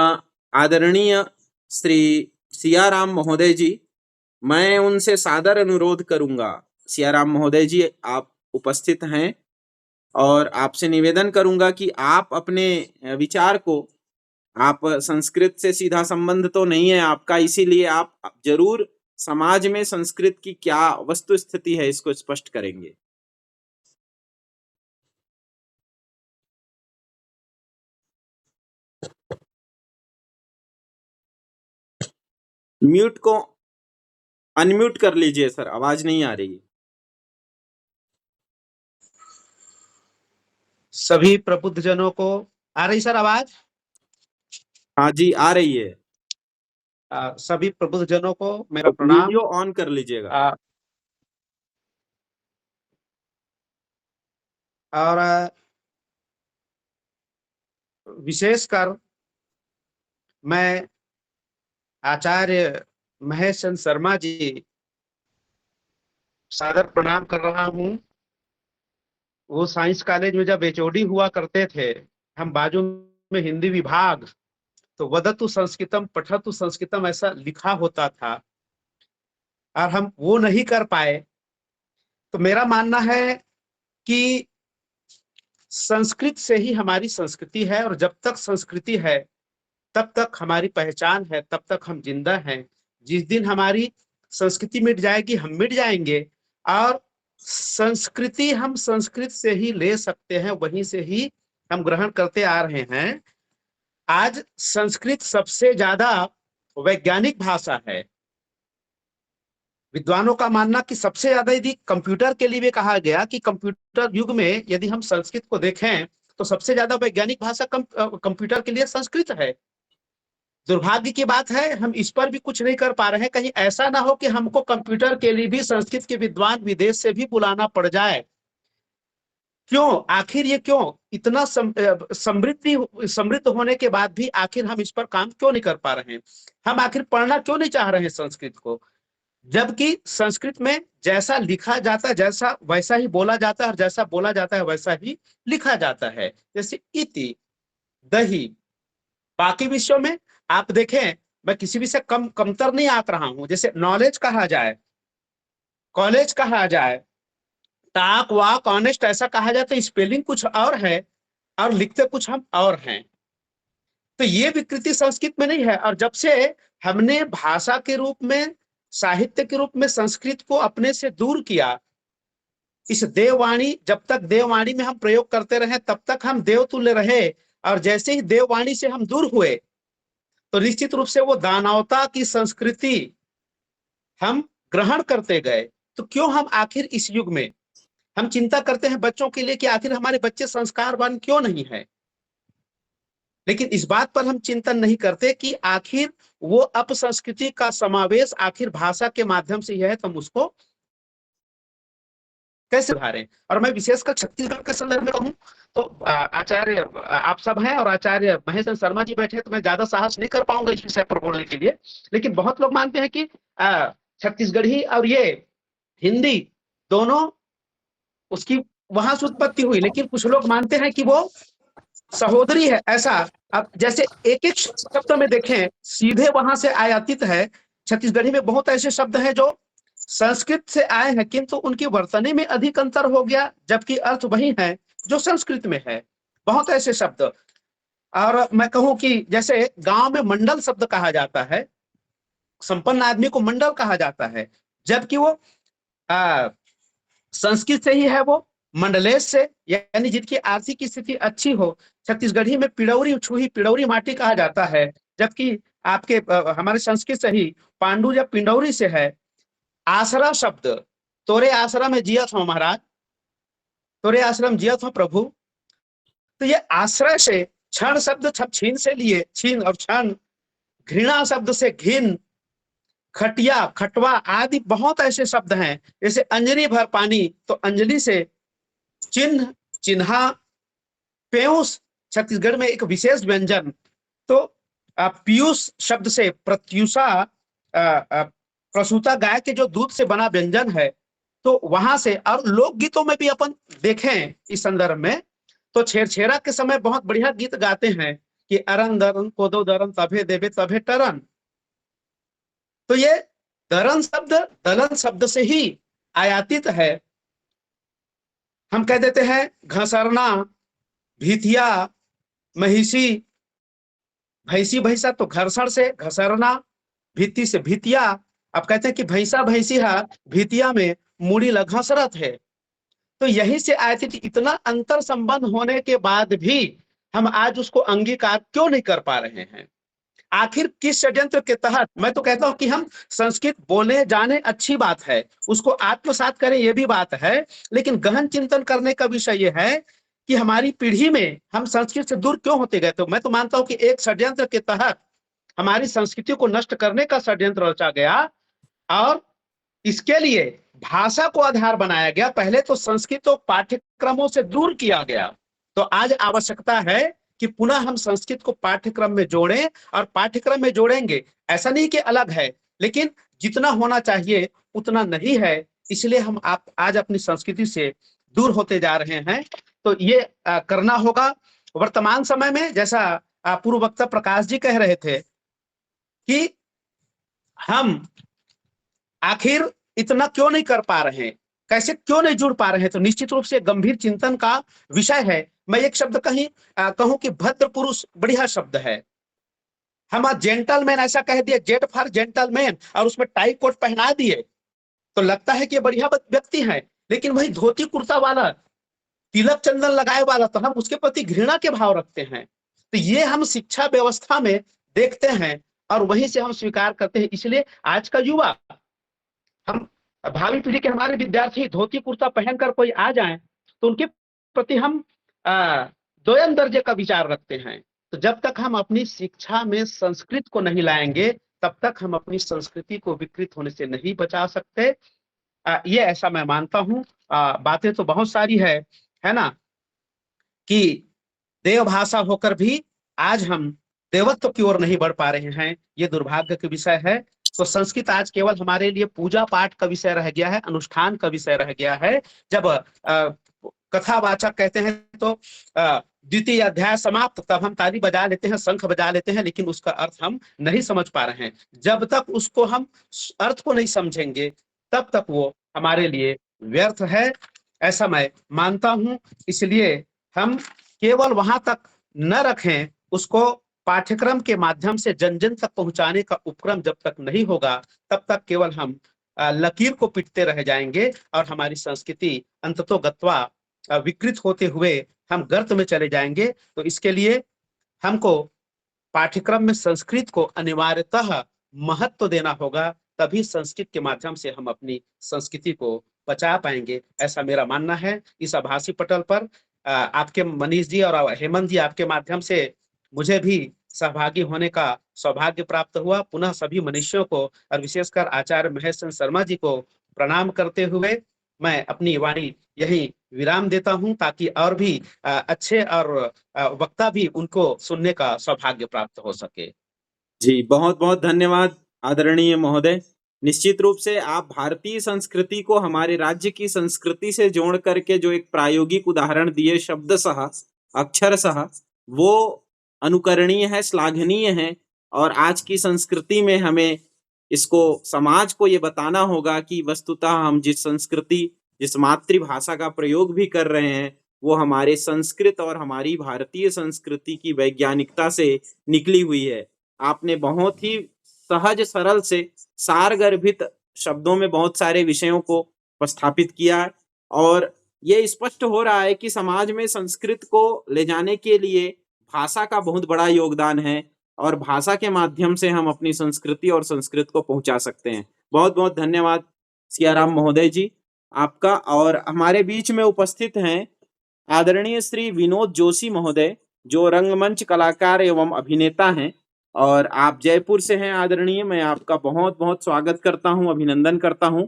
आदरणीय श्री सियाराम महोदय जी। मैं उनसे सादर अनुरोध करूंगा, सियाराम महोदय जी आप उपस्थित हैं, और आपसे निवेदन करूंगा कि आप अपने विचार को, आप संस्कृत से सीधा संबंध तो नहीं है आपका, इसीलिए आप जरूर समाज में संस्कृत की क्या वस्तु स्थिति है इसको स्पष्ट करेंगे। म्यूट को अनम्यूट कर लीजिए सर, आवाज नहीं आ रही। सभी प्रबुद्ध जनों को आ रही सर आवाज? हाँ जी, आ रही है। सभी प्रबुद्ध जनों को मेरा प्रणाम। वीडियो ऑन कर लीजिएगा। और विशेषकर मैं आचार्य महेश चंद्र शर्मा जी सादर प्रणाम कर रहा हूँ। वो साइंस कॉलेज में जब एचओडी हुआ करते थे, हम बाजू में हिंदी विभाग, तो वदतु संस्कृतम पठतु संस्कृतम ऐसा लिखा होता था और हम वो नहीं कर पाए। तो मेरा मानना है कि संस्कृत से ही हमारी संस्कृति है और जब तक संस्कृति है तब तक हमारी पहचान है, तब तक हम जिंदा हैं। जिस दिन हमारी संस्कृति मिट जाएगी हम मिट जाएंगे और संस्कृति हम संस्कृत से ही ले सकते हैं, वहीं से ही हम ग्रहण करते आ रहे हैं। आज संस्कृत सबसे ज्यादा वैज्ञानिक भाषा है। विद्वानों का मानना कि सबसे ज्यादा यदि कंप्यूटर के लिए भी कहा गया कि कंप्यूटर युग में यदि हम संस्कृत को देखें तो सबसे ज्यादा वैज्ञानिक भाषा कंप्यूटर के लिए संस्कृत है। दुर्भाग्य की बात है हम इस पर भी कुछ नहीं कर पा रहे हैं। कहीं ऐसा ना हो कि हमको कंप्यूटर के लिए भी संस्कृत के विद्वान विदेश से भी बुलाना पड़ जाए। क्यों, आखिर ये क्यों इतना समृद्ध होने के बाद भी आखिर हम इस पर काम क्यों नहीं कर पा रहे हैं? हम आखिर पढ़ना क्यों नहीं चाह रहे हैं संस्कृत को, जबकि संस्कृत में जैसा लिखा जाता है जैसा वैसा ही बोला जाता है और जैसा बोला जाता है वैसा ही लिखा जाता है। जैसे इति, दही, बाकी विषयों में आप देखें मैं किसी भी से कमतर नहीं आंक रहा हूं। जैसे नॉलेज कहा जाए, कॉलेज कहा जाए, टाक वाक ऑनेस्ट ऐसा कहा जाए तो स्पेलिंग कुछ और है और लिखते कुछ हम और हैं। तो ये विकृति संस्कृत में नहीं है। और जब से हमने भाषा के रूप में, साहित्य के रूप में संस्कृत को अपने से दूर किया, इस देववाणी, जब तक देववाणी में हम प्रयोग करते रहे तब तक हम देवतुल्य रहे, और जैसे ही देववाणी से हम दूर हुए तो निश्चित रूप से वो दानवता की संस्कृति हम ग्रहण करते गए। तो क्यों हम आखिर इस युग में हम चिंता करते हैं बच्चों के लिए कि आखिर हमारे बच्चे संस्कारवान क्यों नहीं है, लेकिन इस बात पर हम चिंतन नहीं करते कि आखिर वो अपसंस्कृति का समावेश आखिर भाषा के माध्यम से यह है, तो हम उसको कैसे उभारें। और मैं विशेषकर छत्तीसगढ़ के संदर्भ में कहूं तो आचार्य आप सब हैं और आचार्य महेश चंद्र शर्मा जी बैठे, तो मैं ज्यादा साहस नहीं कर पाऊंगा इस विषय पर बोलने के लिए। लेकिन बहुत लोग मानते हैं कि छत्तीसगढ़ी और ये हिंदी दोनों उसकी वहां से उत्पत्ति हुई, लेकिन कुछ लोग मानते हैं कि वो सहोदरी है। ऐसा अब जैसे एक एक शब्द में देखें सीधे वहां से आयातित है। छत्तीसगढ़ी में बहुत ऐसे शब्द हैं जो संस्कृत से आए हैं किंतु उनकी वर्तनी में अधिक अंतर हो गया, जबकि अर्थ वही है जो संस्कृत में है। बहुत ऐसे शब्द, और मैं कहूं कि जैसे गांव में मंडल शब्द कहा जाता है, संपन्न आदमी को मंडल कहा जाता है, जबकि वो संस्कृत से ही है, वो मंडलेश से, यानी जिनकी आर्थिक स्थिति अच्छी हो। छत्तीसगढ़ी में पिड़ौरी छुही पिड़ौरी माटी कहा जाता है, जबकि आपके हमारे संस्कृत से ही पांडु या पिंडौरी से है। आसरा शब्द, तोरे आश्रम में जियत हो महाराज, तोरे आश्रम जियत हो प्रभु। तो ये आश्रय से, क्षण शब्द छीन से लिए, छीन और क्षण, घृणा शब्द से घिन, खटिया, खटवा आदि बहुत ऐसे शब्द हैं। जैसे अंजलि भर पानी, तो अंजलि से चिन्ह, चिन्हा, पेयूष छत्तीसगढ़ में एक विशेष व्यंजन। तो पीयूष शब्द से प्रत्यूषा, प्रसूता गाय के जो दूध से बना व्यंजन है, तो वहां से। और लोकगीतों में भी अपन देखें इस संदर्भ में, तो छेरछेरा के समय बहुत बढ़िया गीत गाते हैं कि अरन दरन कोदो दरन तभे देवे तभे टरन। तो ये दरन शब्द दलन शब्द से ही आयातित है। हम कह देते हैं घसरना, भीतिया, महिषी, भैंसी भैंसा, तो घर्षण से घसरना, भीति से भीतिया। अब कहते हैं कि भैंसा भैंसिया भीतिया में मूड़ी ल घसरत है। तो यहीं से आयातित। इतना अंतर संबंध होने के बाद भी हम आज उसको अंगीकार क्यों नहीं कर पा रहे हैं? आखिर किस षड्यंत्र के तहत? मैं तो कहता हूं कि हम संस्कृत बोले जाने अच्छी बात है, उसको आत्मसात करें ये भी बात है, लेकिन गहन चिंतन करने का विषय ये है कि हमारी पीढ़ी में हम संस्कृत से दूर क्यों होते गए। तो मैं तो मानता हूं कि एक षड्यंत्र के तहत हमारी संस्कृति को नष्ट करने का षड्यंत्र रचा गया, और इसके लिए भाषा को आधार बनाया गया। पहले तो संस्कृत को पाठ्यक्रमों से दूर किया गया, तो आज आवश्यकता है कि पुनः हम संस्कृत को पाठ्यक्रम में जोड़ें, और पाठ्यक्रम में जोड़ेंगे ऐसा नहीं कि अलग है, लेकिन जितना होना चाहिए उतना नहीं है। इसलिए हम आज अपनी संस्कृति से दूर होते जा रहे हैं। तो ये करना होगा। वर्तमान समय में जैसा पूर्व वक्ता प्रकाश जी कह रहे थे कि हम आखिर इतना क्यों नहीं कर पा रहे हैं, कैसे क्यों नहीं जुड़ पा रहे हैं, तो निश्चित रूप से गंभीर चिंतन का विषय है। मैं एक शब्द कहूं कि भद्र पुरुष बढ़िया शब्द है। हम आज जेंटलमैन ऐसा कह दिए, जेट फॉर जेंटलमैन, और उसमें टाई कोट पहना दिए, तो लगता है कि ये बढ़िया व्यक्ति है। लेकिन वही धोती कुर्ता वाला, तिलक चंदन लगाए वाला, तो हम उसके प्रति घृणा के भाव रखते हैं। तो ये हम शिक्षा व्यवस्था में देखते हैं और वहीं से हम स्वीकार करते हैं। इसलिए आज का युवा, हम भावी पीढ़ी के हमारे विद्यार्थी धोती कुर्ता पहनकर कोई आ जाए तो उनके प्रति हम दोयम दर्जे का विचार रखते हैं। तो जब तक हम अपनी शिक्षा में संस्कृत को नहीं लाएंगे, तब तक हम अपनी संस्कृति को विकृत होने से नहीं बचा सकते। ये ऐसा मैं मानता हूँ। बातें तो बहुत सारी है ना, कि देव भाषा होकर भी आज हम देवत्व की ओर नहीं बढ़ पा रहे हैं, ये दुर्भाग्य का विषय है। तो संस्कृत आज केवल हमारे लिए पूजा पाठ का विषय रह गया है, अनुष्ठान का विषय रह गया है। जब कथावाचक कहते हैं तो द्वितीय अध्याय समाप्त, तब हम ताली बजा लेते हैं, शंख बजा लेते हैं, लेकिन उसका अर्थ हम नहीं समझ पा रहे हैं। जब तक उसको हम अर्थ को नहीं समझेंगे, तब तक वो हमारे लिए व्यर्थ है, ऐसा मैं मानता हूं। इसलिए हम केवल वहां तक न रखें, उसको पाठ्यक्रम के माध्यम से जन जन तक पहुंचाने का उपक्रम जब तक नहीं होगा, तब तक केवल हम लकीर को पीटते रह जाएंगे और हमारी संस्कृति अंततोगत्वा विकृत होते हुए हम गर्त में चले जाएंगे। तो इसके लिए हमको पाठ्यक्रम में संस्कृत को अनिवार्यतः महत्व देना होगा, तभी संस्कृत के माध्यम से हम अपनी संस्कृति को बचा पाएंगे, ऐसा मेरा मानना है। इस आभासी पटल पर आपके मनीष जी और हेमंत जी, आपके माध्यम से मुझे भी सहभागी होने का सौभाग्य प्राप्त हुआ। पुनः सभी मनुष्यों को और विशेषकर आचार्य महेश चंद्र शर्मा जी को प्रणाम करते हुए मैं अपनी वाणी यही विराम देता हूं, ताकि और भी अच्छे और वक्ता भी उनको सुनने का सौभाग्य प्राप्त हो सके। जी, बहुत बहुत धन्यवाद आदरणीय महोदय। निश्चित रूप से आप भारतीय संस्कृति को हमारे राज्य की संस्कृति से जोड़ करके जो एक प्रायोगिक उदाहरण दिए शब्दशः अक्षरशः, वो अनुकरणीय है, श्लाघनीय है। और आज की संस्कृति में हमें इसको, समाज को ये बताना होगा कि वस्तुतः हम जिस संस्कृति, जिस मातृभाषा का प्रयोग भी कर रहे हैं, वो हमारे संस्कृत और हमारी भारतीय संस्कृति की वैज्ञानिकता से निकली हुई है। आपने बहुत ही सहज सरल से सारगर्भित शब्दों में बहुत सारे विषयों को उपस्थापित किया, और ये स्पष्ट हो रहा है कि समाज में संस्कृत को ले जाने के लिए भाषा का बहुत बड़ा योगदान है, और भाषा के माध्यम से हम अपनी संस्कृति और संस्कृत को पहुंचा सकते हैं। बहुत बहुत धन्यवाद सियाराम महोदय जी आपका। और हमारे बीच में उपस्थित हैं आदरणीय श्री विनोद जोशी महोदय, जो रंगमंच कलाकार एवं अभिनेता हैं। और आप जयपुर से हैं आदरणीय, मैं आपका बहुत बहुत स्वागत करता हूं, अभिनंदन करता हूं।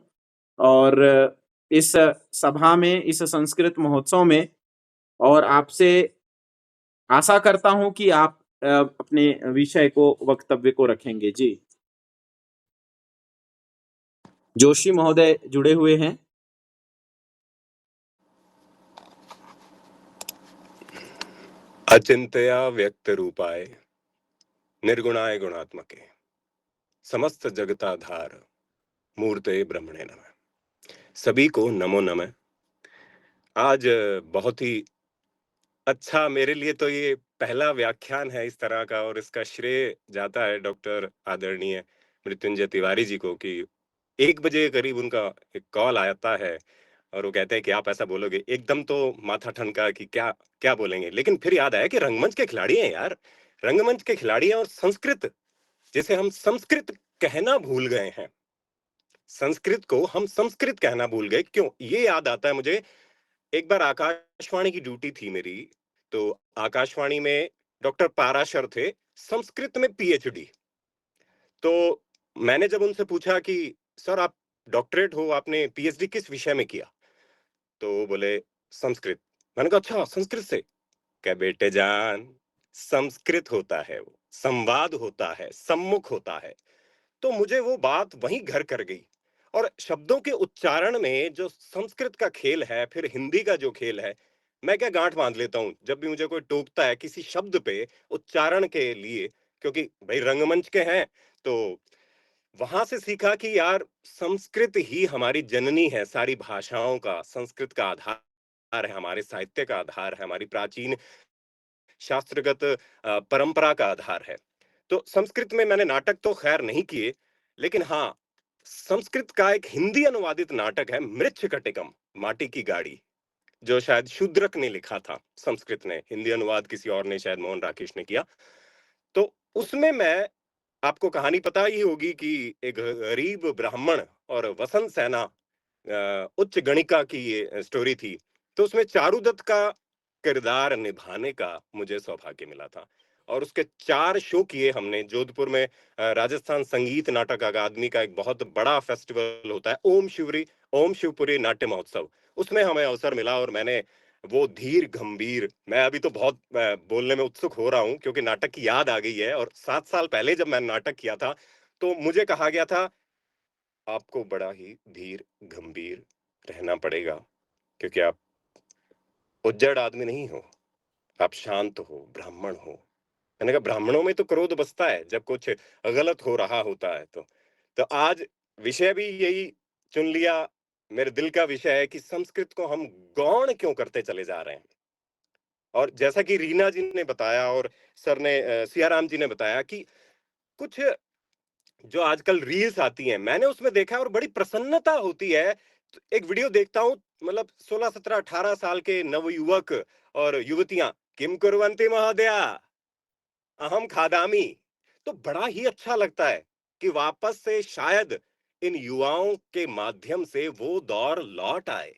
और इस सभा में, इस संस्कृत महोत्सव में, और आपसे आशा करता हूं कि आप अपने विषय को, वक्तव्य को रखेंगे। जी, जोशी महोदय जुड़े हुए हैं। अचिंत्या व्यक्त रूपाय निर्गुणाय गुणात्मके समस्त जगताधार मूर्ते ब्रह्मणे नमः। सभी को नमो नमः। आज बहुत ही अच्छा, मेरे लिए तो ये पहला व्याख्यान है इस तरह का, और इसका श्रेय जाता है डॉक्टर आदरणीय मृत्युंजय तिवारी जी को कि 1 बजे करीब उनका एक कॉल आता है और वो कहते हैं कि आप ऐसा बोलोगे। एकदम तो माथा ठनका कि क्या क्या बोलेंगे, लेकिन फिर याद आया कि रंगमंच के खिलाड़ी हैं यार, रंगमंच के खिलाड़ी हैं, और संस्कृत, जिसे हम संस्कृत कहना भूल गए हैं, संस्कृत को हम संस्कृत कहना भूल गए। क्यों, ये याद आता है मुझे, एक बार आकाशवाणी की ड्यूटी थी मेरी, तो आकाशवाणी में डॉक्टर पाराशर थे, संस्कृत में पीएचडी। तो मैंने जब उनसे पूछा कि सर आप डॉक्टरेट हो, आपने पीएचडी किस विषय में किया, तो वो बोले संस्कृत। मैंने कहा अच्छा, संस्कृत से? क्या बेटे जान, संस्कृत होता है वो, संवाद होता है, सम्मुख होता है। तो मुझे वो बात वहीं घर कर गई। और शब्दों के उच्चारण में जो संस्कृत का खेल है, फिर हिंदी का जो खेल है, मैं क्या गांठ बांध लेता हूं जब भी मुझे कोई टोकता है किसी शब्द पे उच्चारण के लिए, क्योंकि भाई रंगमंच के हैं, तो वहां से सीखा कि यार संस्कृत ही हमारी जननी है सारी भाषाओं का, संस्कृत का आधार है, हमारे साहित्य का आधार है, हमारी प्राचीन शास्त्रगत परंपरा का आधार है। तो संस्कृत में मैंने नाटक तो खैर नहीं किए, लेकिन हाँ, संस्कृत का एक हिंदी अनुवादित नाटक है मृच्छकटिकम, माटी की गाड़ी, जो शायद शूद्रक ने लिखा था, संस्कृत ने, हिंदी अनुवाद किसी और ने, शायद मोहन राकेश ने किया। तो उसमें मैं, आपको कहानी पता ही होगी कि एक गरीब ब्राह्मण और वसंत सेना उच्च गणिका की ये स्टोरी थी। तो उसमें चारुदत्त का किरदार निभाने का मुझे सौभाग्य मिला था, और उसके 4 शो किए हमने जोधपुर में। राजस्थान संगीत नाटक अकादमी का एक बहुत बड़ा फेस्टिवल होता है, ओम शिवपुरी नाट्य महोत्सव, उसमें हमें अवसर मिला, और मैंने वो धीर गंभीर, मैं अभी तो बहुत बोलने में उत्सुक हो रहा हूँ क्योंकि नाटक की याद आ गई है। और 7 साल पहले जब मैंने नाटक किया था, तो मुझे कहा गया था आपको बड़ा ही धीर गंभीर रहना पड़ेगा, क्योंकि आप उज्जड़ आदमी नहीं हो, आप शांत हो, ब्राह्मण हो। मैंने कहा ब्राह्मणों में तो क्रोध बसता है जब कुछ गलत हो रहा होता है। तो आज विषय भी यही चुन लिया, मेरे दिल का विषय है कि संस्कृत को हम गौण क्यों करते चले जा रहे हैं। और जैसा कि रीना जी ने बताया और सर ने, सियाराम जी ने बताया कि कुछ जो आजकल रील्स आती हैं, मैंने उसमें देखा है और बड़ी प्रसन्नता होती है। तो एक वीडियो देखता हूँ, मतलब 16 17 18 साल के नवयुवक और युवतियां, किम कुर्वन्ति महोदया अहम खादामी। तो बड़ा ही अच्छा लगता है कि वापस से शायद इन युवाओं के माध्यम से वो दौर लौट आए।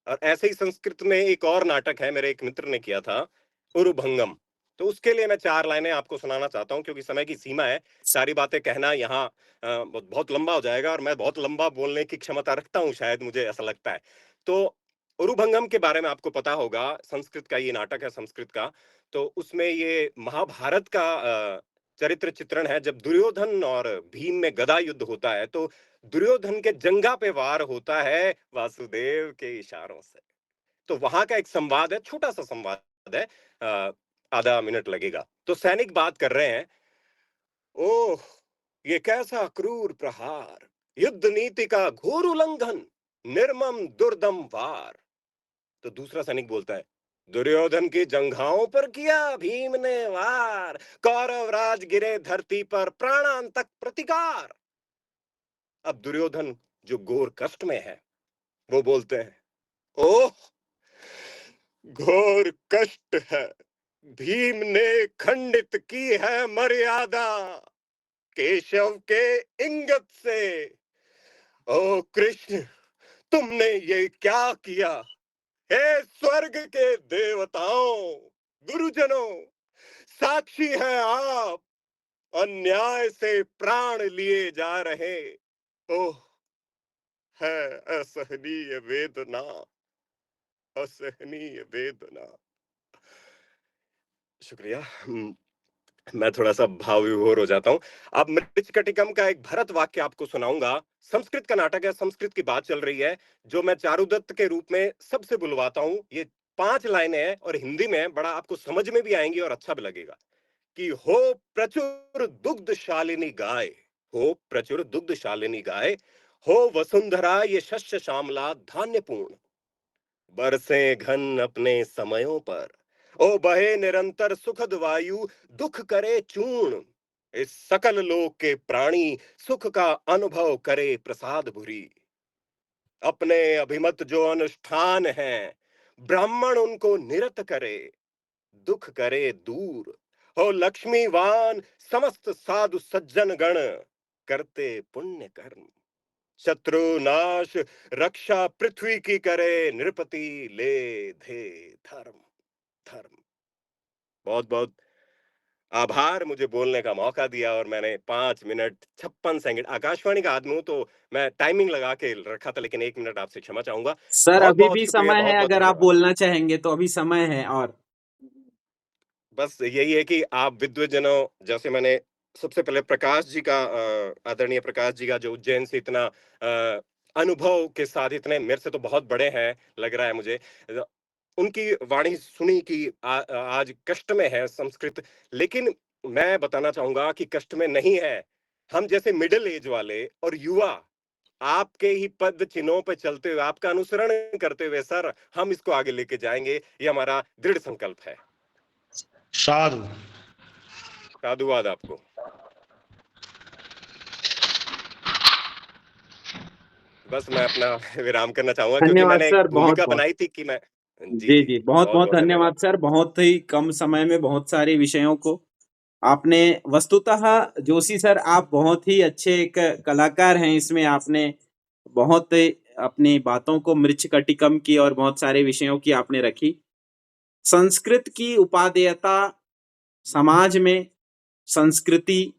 और ऐसे ही संस्कृत में एक और नाटक है, मेरे एक मित्र ने किया था, उरुभंगम। तो उसके लिए मैं 4 लाइनें आपको सुनाना चाहता हूं, क्योंकि समय की सीमा है, सारी बातें कहना यहाँ बहुत लंबा हो जाएगा, और मैं बहुत लंबा बोलने की क्षमता रखता हूं, शायद मुझे ऐसा लगता है। तो उरुभंगम के बारे में आपको पता होगा, संस्कृत का ये नाटक है, संस्कृत का। तो उसमें ये महाभारत का चरित्र चित्रण है, जब दुर्योधन और भीम में गदा युद्ध होता है, तो दुर्योधन के जंघा पे वार होता है वासुदेव के इशारों से। तो वहां का एक संवाद है, छोटा सा संवाद है, आधा मिनट लगेगा। तो सैनिक बात कर रहे हैं, ओह ये कैसा क्रूर प्रहार, युद्ध नीति का घोर उल्लंघन, निर्मम दुर्दम वार। तो दूसरा सैनिक बोलता है, दुर्योधन की जंघाओं पर किया भीम ने वार, कौरव राज गिरे धरती पर प्राणांतक प्रतिकार। अब दुर्योधन जो घोर कष्ट में है, वो बोलते हैं, ओह घोर कष्ट है, भीम ने खंडित की है मर्यादा केशव के इंगत से। ओ कृष्ण, तुमने ये क्या किया, हे स्वर्ग के देवताओं, गुरुजनों, साक्षी हैं आप, अन्याय से प्राण लिए जा रहे। ओह, है असहनीय वेदना, असहनीय वेदना। शुक्रिया। मैं थोड़ा सा भाव विभोर हो जाता हूँ। अब मृच्छकटिकम का एक भरत वाक्य आपको सुनाऊंगा। संस्कृत का नाटक है, संस्कृत की बात चल रही है, जो मैं चारुदत्त के रूप में सबसे बुलवाता हूँ। ये 5 लाइनें हैं और हिंदी में हैं, बड़ा आपको समझ में भी आएंगी और अच्छा भी लगेगा। कि हो प्रचुर दुग्धशालिनी गाय, हो प्रचुर दुग्धशालिनी गाय, हो वसुंधरा ये शस्य श्यामला धान्यपूर्ण, बरसे घन अपने समयों पर, ओ बहे निरंतर सुखद वायु, दुख करे चूर्ण, इस सकल लोक के प्राणी सुख का अनुभव करे प्रसाद भुरी, अपने अभिमत जो अनुष्ठान है ब्राह्मण उनको निरत करे, दुख करे दूर, हो लक्ष्मीवान समस्त साधु सज्जन गण, करते पुण्य कर्म, शत्रु नाश रक्षा पृथ्वी की करे, नृपति ले धे धर्म धर्म। बहुत बहुत आभार मुझे बोलने का मौका दिया, और मैंने 5 मिनट 56 सेकंड, आकाशवाणी का आदमी हूं तो मैं टाइमिंग लगा के रखा था, लेकिन 1 मिनट आपसे क्षमा चाहूंगा। सर बहुत अभी बहुत भी शुक्रिया, समय बहुत है, बहुत अगर आप धन्यवाद। बोलना चाहेंगे तो अभी समय है। और बस यही है कि आप विद्वजनों, जैसे मैंने सबसे पहले प्रकाश जी का, आदरणीय प्रकाश जी का, जो उज्जैन से इतना अनुभव के साथ, इतने मेरे से तो बहुत बड़े हैं लग रहा है मुझे, उनकी वाणी सुनी कि आज कष्ट में है संस्कृत, लेकिन मैं बताना चाहूंगा कि कष्ट में नहीं है। हम जैसे मिडिल एज वाले और युवा आपके ही पद चिन्हों पे चलते हुए, आपका अनुसरण करते हुए सर, हम इसको आगे लेके जाएंगे, ये हमारा दृढ़ संकल्प है। साधु। साधुवाद आपको। बस मैं अपना विराम करना चाहूंगा, क्योंकि धन्यवाद मैंने एक सर, बहुत भूमिका बहुत। बनाई थी कि मैं, जी जी जी, जी, बहुत बहुत बहुत बहुत धन्यवाद। धन्यवाद सर। बहुत ही कम समय में बहुत सारे विषयों को आपने, वस्तुतः जोशी सर आप बहुत ही अच्छे एक कलाकार हैं। इसमें आपने बहुत अपनी बातों को मृच्छकटिकम की और बहुत सारे विषयों की आपने रखी। संस्कृत की उपादेयता समाज में संस्कृति,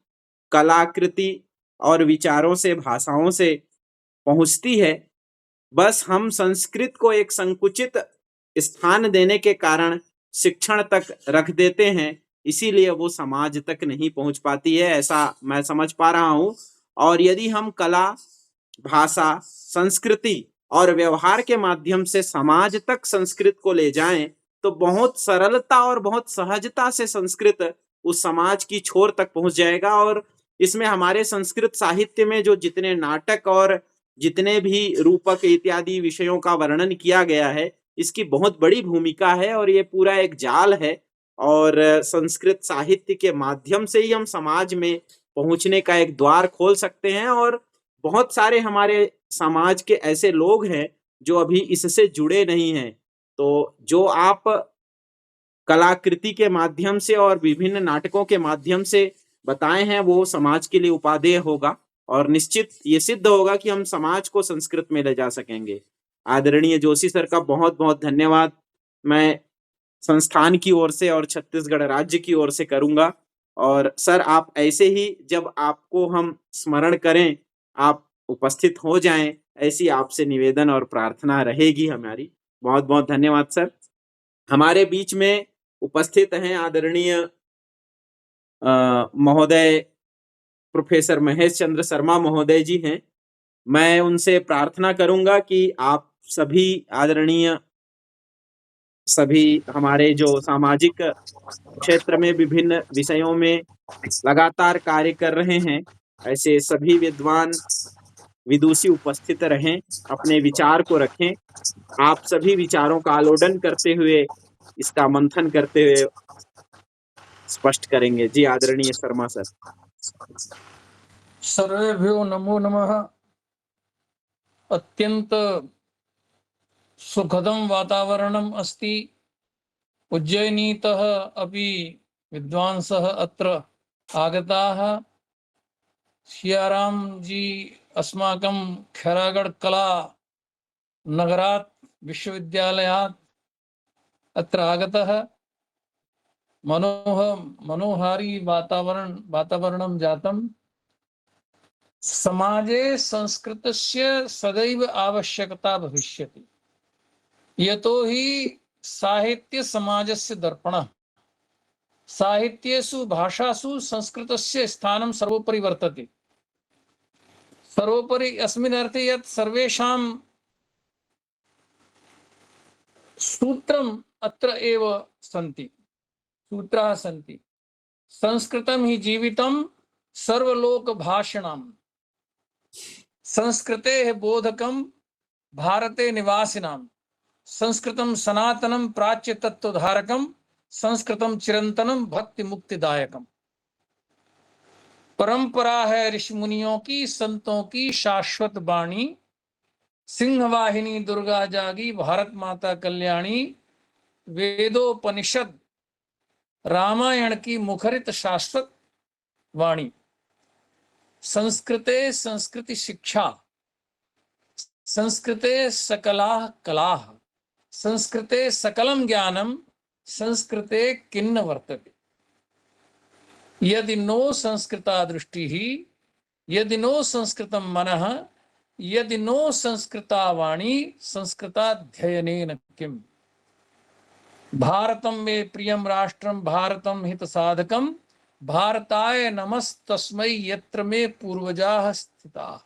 कलाकृति और विचारों से, भाषाओं से पहुंचती है। बस हम संस्कृत को एक संकुचित स्थान देने के कारण शिक्षण तक रख देते हैं, इसीलिए वो समाज तक नहीं पहुंच पाती है, ऐसा मैं समझ पा रहा हूं। और यदि हम कला, भाषा, संस्कृति और व्यवहार के माध्यम से समाज तक संस्कृत को ले जाएं, तो बहुत सरलता और बहुत सहजता से संस्कृत उस समाज की छोर तक पहुंच जाएगा। और इसमें हमारे संस्कृत साहित्य में जो जितने नाटक और जितने भी रूपक इत्यादि विषयों का वर्णन किया गया है, इसकी बहुत बड़ी भूमिका है और ये पूरा एक जाल है। और संस्कृत साहित्य के माध्यम से ही हम समाज में पहुंचने का एक द्वार खोल सकते हैं। और बहुत सारे हमारे समाज के ऐसे लोग हैं जो अभी इससे जुड़े नहीं हैं। तो जो आप कलाकृति के माध्यम से और विभिन्न नाटकों के माध्यम से बताए हैं, वो समाज के लिए उपादेय होगा और निश्चित ये सिद्ध होगा कि हम समाज को संस्कृत में ले जा सकेंगे। आदरणीय जोशी सर का बहुत बहुत धन्यवाद मैं संस्थान की ओर से और छत्तीसगढ़ राज्य की ओर से करूंगा। और सर आप ऐसे ही जब आपको हम स्मरण करें, आप उपस्थित हो जाएं, ऐसी आपसे निवेदन और प्रार्थना रहेगी हमारी। बहुत बहुत धन्यवाद सर। हमारे बीच में उपस्थित हैं आदरणीय महोदय प्रोफेसर महेश चंद्र शर्मा महोदय जी हैं। मैं उनसे प्रार्थना करूंगा कि आप सभी आदरणीय, सभी हमारे जो सामाजिक क्षेत्र में विभिन्न विषयों में लगातार कार्य कर रहे हैं, ऐसे सभी विद्वान विदुषी उपस्थित रहें, अपने विचार को रखें। आप सभी विचारों का आलोडन करते हुए, इसका मंथन करते हुए स्पष्ट करेंगे। जी आदरणीय शर्मा सर। सर्वेभ्यो नमो नमः। अत्यंत सुखदं वातावरणम् अस्ति। उज्जयिनीतः अपि विद्वांसः अत्र आगताः। सियाराम जी अस्माकं खैरागढ़ कला नगरात् विश्वविद्यालयात् अत्र आगतः। मनोहारी वातावरणं जातम् समाजे संस्कृतस्य सदैव आवश्यकता भविष्यति यतो हि साहित्य समाजस्य दर्पणः साहित्येषु भाषासु संस्कृतस्य स्थानं सर्वोपरि वर्तते सर्वोपरि अस्मिन् अर्थे यत् सर्वेषां सूत्रम् अत्र एव सन्ति सूत्राः सन्ति संस्कृतं हि जीवितं सर्वलोकभाषिणां संस्कृतेः बोधकं भारते निवासिनां संस्कृतं सनातनं प्राच्य तत्वधारकं संस्कृतं चिरंतनम भक्ति मुक्तिदायकम। परंपरा है ऋषि मुनियों की संतों की शाश्वत वाणी सिंहवाहिनी दुर्गा जागी भारत माता कल्याणी वेदोपनिषद रामायण की मुखरित शाश्वत वाणी। संस्कृते संस्कृति शिक्षा संस्कृते सकला कला संस्कृते सकलम ज्ञानम संस्कृते किन्न वर्तते यदि नो संस्कृता दृष्टि यदि नो संस्कृतं मनः यदि नो संस्कृता वाणी संस्कृताध्ययनेन किम्। भारतं मे प्रियं राष्ट्रं भारतं हित साधकं भारताय नमस्तस्मै यत्र मे पूर्वजाः स्थिताः।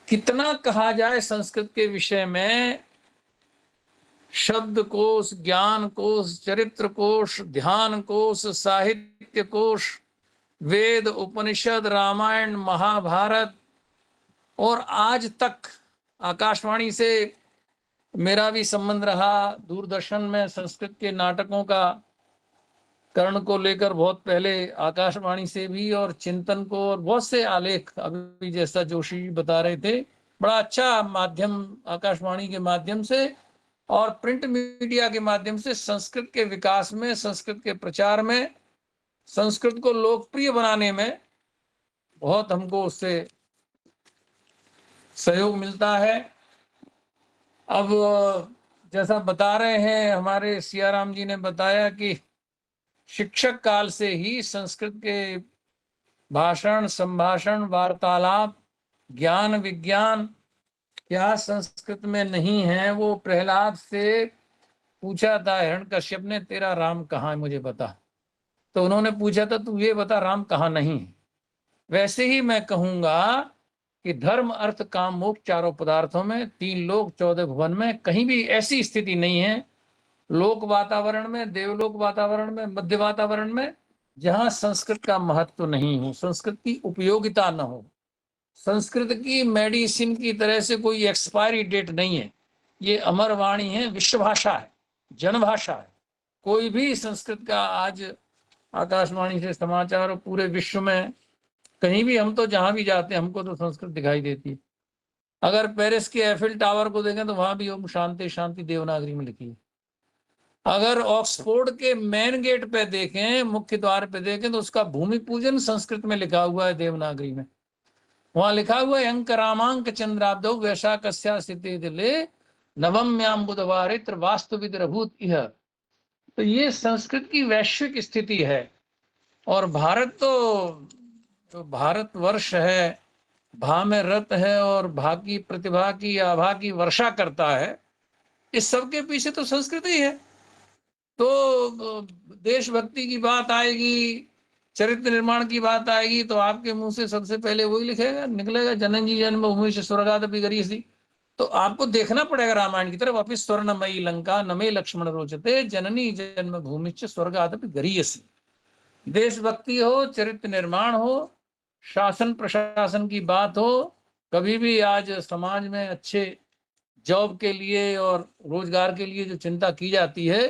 कितना कहा जाए संस्कृत के विषय में, शब्द कोश, ज्ञान कोश, चरित्र कोश, ध्यान कोश, साहित्य कोश, वेद, उपनिषद, रामायण, महाभारत और आज तक आकाशवाणी से मेरा भी संबंध रहा। दूरदर्शन में संस्कृत के नाटकों का कर्ण को लेकर बहुत पहले आकाशवाणी से भी और चिंतन को और बहुत से आलेख अभी जैसा जोशी बता रहे थे, बड़ा अच्छा माध्यम आकाशवाणी के माध्यम से और प्रिंट मीडिया के माध्यम से संस्कृत के विकास में, संस्कृत के प्रचार में, संस्कृत को लोकप्रिय बनाने में बहुत हमको उससे सहयोग मिलता है। अब जैसा बता रहे हैं हमारे सियाराम जी ने बताया कि शिक्षक काल से ही संस्कृत के भाषण, संभाषण, वार्तालाप, ज्ञान, विज्ञान क्या संस्कृत में नहीं है। वो प्रहलाद से पूछा था हिरण्यकश्यप ने, तेरा राम कहाँ है मुझे बता। तो उन्होंने पूछा था तू ये बता राम कहाँ नहीं है। वैसे ही मैं कहूँगा कि धर्म अर्थ काम मोक्ष चारों पदार्थों में, 3 लोक 14 भुवन में कहीं भी ऐसी स्थिति नहीं है, लोक वातावरण में, देवलोक वातावरण में, मध्य वातावरण में, जहाँ संस्कृत का महत्व नहीं हो, संस्कृत की उपयोगिता न हो। संस्कृत की मेडिसिन की तरह से कोई एक्सपायरी डेट नहीं है। ये अमर वाणी है, विश्व भाषा है, जनभाषा है। कोई भी संस्कृत का आज आकाशवाणी से समाचार पूरे विश्व में कहीं भी, हम तो जहां भी जाते हैं हमको तो संस्कृत दिखाई देती है। अगर पेरिस के एफिल टावर को देखें तो वहां भी ओम शांति शांति देवनागरी में लिखी है। अगर ऑक्सफोर्ड के मेन गेट पे देखें, मुख्य द्वार पे देखें, तो उसका भूमि पूजन संस्कृत में लिखा हुआ है, देवनागरी में। वहां लिखा हुआ है अंक रामांक चंद्राब्दौ वैशाखस्या स्थिते दिले नवम्याम बुधवारित्र वास्तुविद रभूत इह। तो ये संस्कृत की वैश्विक स्थिति है। और भारत तो जो भारतवर्ष है, भा में रत है और भा की प्रतिभा की आभा की वर्षा करता है, इस सब के पीछे तो संस्कृत ही है। तो देशभक्ति की बात आएगी, चरित्र निर्माण की बात आएगी, तो आपके मुंह से सबसे पहले वही लिखेगा निकलेगा, जननी जन्मभूमि से स्वर्गादपि गरीयसी। तो आपको देखना पड़ेगा रामायण की तरफ। वापिस स्वर्णमयी लंका नमे लक्ष्मण रोचते जननी जन्मभूमि से स्वर्गादपि गरीयसी। देशभक्ति हो, चरित्र निर्माण हो, शासन प्रशासन की बात हो, कभी भी आज समाज में अच्छे जॉब के लिए और रोजगार के लिए जो चिंता की जाती है,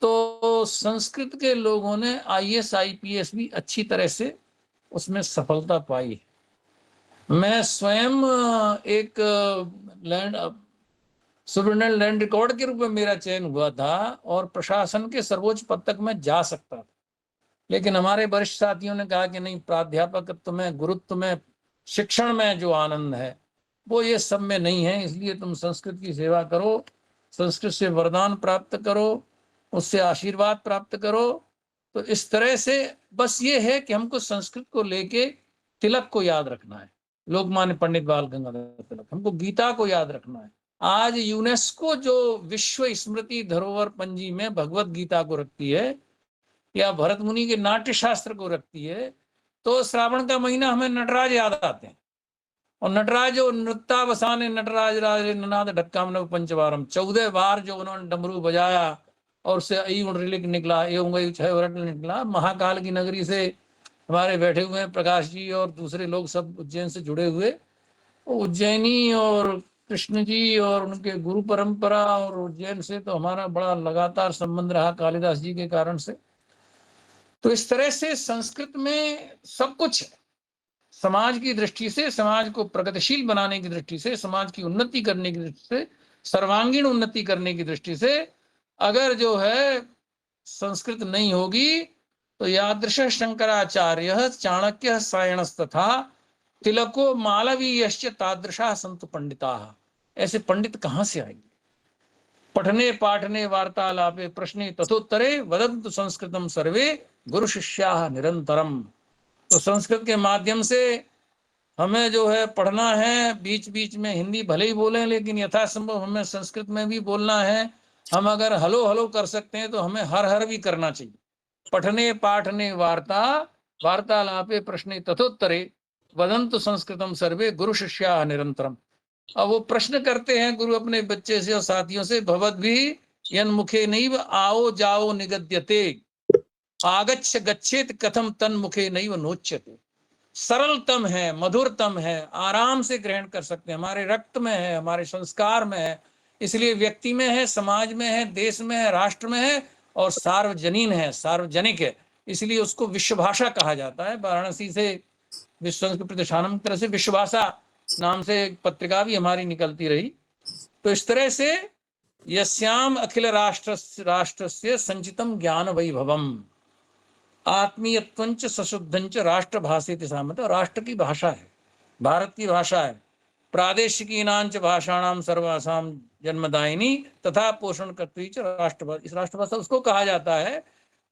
तो संस्कृत के लोगों ने IAS IPS भी अच्छी तरह से उसमें सफलता पाई। मैं स्वयं एक सुपरिटेंडेंट लैंड रिकॉर्ड के रूप में मेरा चयन हुआ था और प्रशासन के सर्वोच्च पद तक मैं जा सकता था, लेकिन हमारे वरिष्ठ साथियों ने कहा कि नहीं, प्राध्यापकत्व में, गुरुत्व में, शिक्षण में जो आनंद है वो ये सब में नहीं है, इसलिए तुम संस्कृत की सेवा करो, संस्कृत से वरदान प्राप्त करो, उससे आशीर्वाद प्राप्त करो। तो इस तरह से बस ये है कि हमको संस्कृत को लेके तिलक को याद रखना है, लोकमान्य पंडित बाल गंगाधर तिलक। हमको गीता को याद रखना है। आज यूनेस्को जो विश्व स्मृति धरोहर पंजी में भगवत गीता को रखती है या भरत मुनि के नाट्य शास्त्र को रखती है, तो श्रावण का महीना हमें नटराज याद आते हैं। और नटराज जो नृत्यावसाने नटराज राज ननाद ढक्काम पंचवारम, 14 बार जो उन्होंने डमरू बजाया और उससे रिलिक निकला, निकला। महाकाल की नगरी से हमारे बैठे हुए हैं प्रकाश जी और दूसरे लोग सब उज्जैन से जुड़े हुए। उज्जैनी और कृष्ण जी और उनके गुरु परंपरा और उज्जैन से तो हमारा बड़ा लगातार संबंध रहा कालिदास जी के कारण से। तो इस तरह से संस्कृत में सब कुछ है। समाज की दृष्टि से, समाज को प्रगतिशील बनाने की दृष्टि से, समाज की उन्नति करने की दृष्टि से, सर्वांगीण उन्नति करने की दृष्टि से अगर जो है संस्कृत नहीं होगी तो यादृश शंकराचार्य चाणक्य सायणस्तथा तिलको मालवीयश्च तादृशा संत पंडिता। ऐसे पंडित कहाँ से आएंगे? पठने पाठने वार्तालापे प्रश्ने तथोत्तरे वदन्तु संस्कृतम सर्वे गुरु शिष्याः निरंतरम। तो संस्कृत के माध्यम से हमें जो है पढ़ना है, बीच बीच में हिंदी भले ही बोलें लेकिन यथासंभव हमें संस्कृत में भी बोलना है। हम अगर हलो हलो कर सकते हैं तो हमें हर हर भी करना चाहिए। पठने पाठने वार्तालापे प्रश्ने तथोत्तरे वदन्तु संस्कृतम सर्वे गुरु शिष्याः निरंतरम। अब वो प्रश्न करते हैं गुरु अपने बच्चे से और साथियों से, भवद्भिः यन्मुखे नैव आओ जाओ निगद्यते आगच्छ गच्छेत कथम तन्मुखे नैव नोच्यते। सरलतम है, मधुरतम है, आराम से ग्रहण कर सकते हैं, हमारे रक्त में है, हमारे संस्कार में है, इसलिए व्यक्ति में है, समाज में है, देश में है, राष्ट्र में है और सार्वजनीन है, सार्वजनिक है, इसलिए उसको विश्व भाषा कहा जाता है। वाराणसी से विश्व संस्कृत प्रतिष्ठानम तरह से विश्व भाषा नाम से एक पत्रिका भी हमारी निकलती रही। तो इस तरह से यस्याम अखिल राष्ट्रस्य संचितम ज्ञान वैभवम आत्मीयत्वंच सशुद्धंच राष्ट्र भाषेति सामत। राष्ट्र की भाषा है, भारत की भाषा है। प्रादेशिकीनांच भाषाणाम सर्वासाम जन्मदायिनी तथा पोषण कर्त्री च राष्ट्रभाषा। इस राष्ट्रभाषा उसको कहा जाता है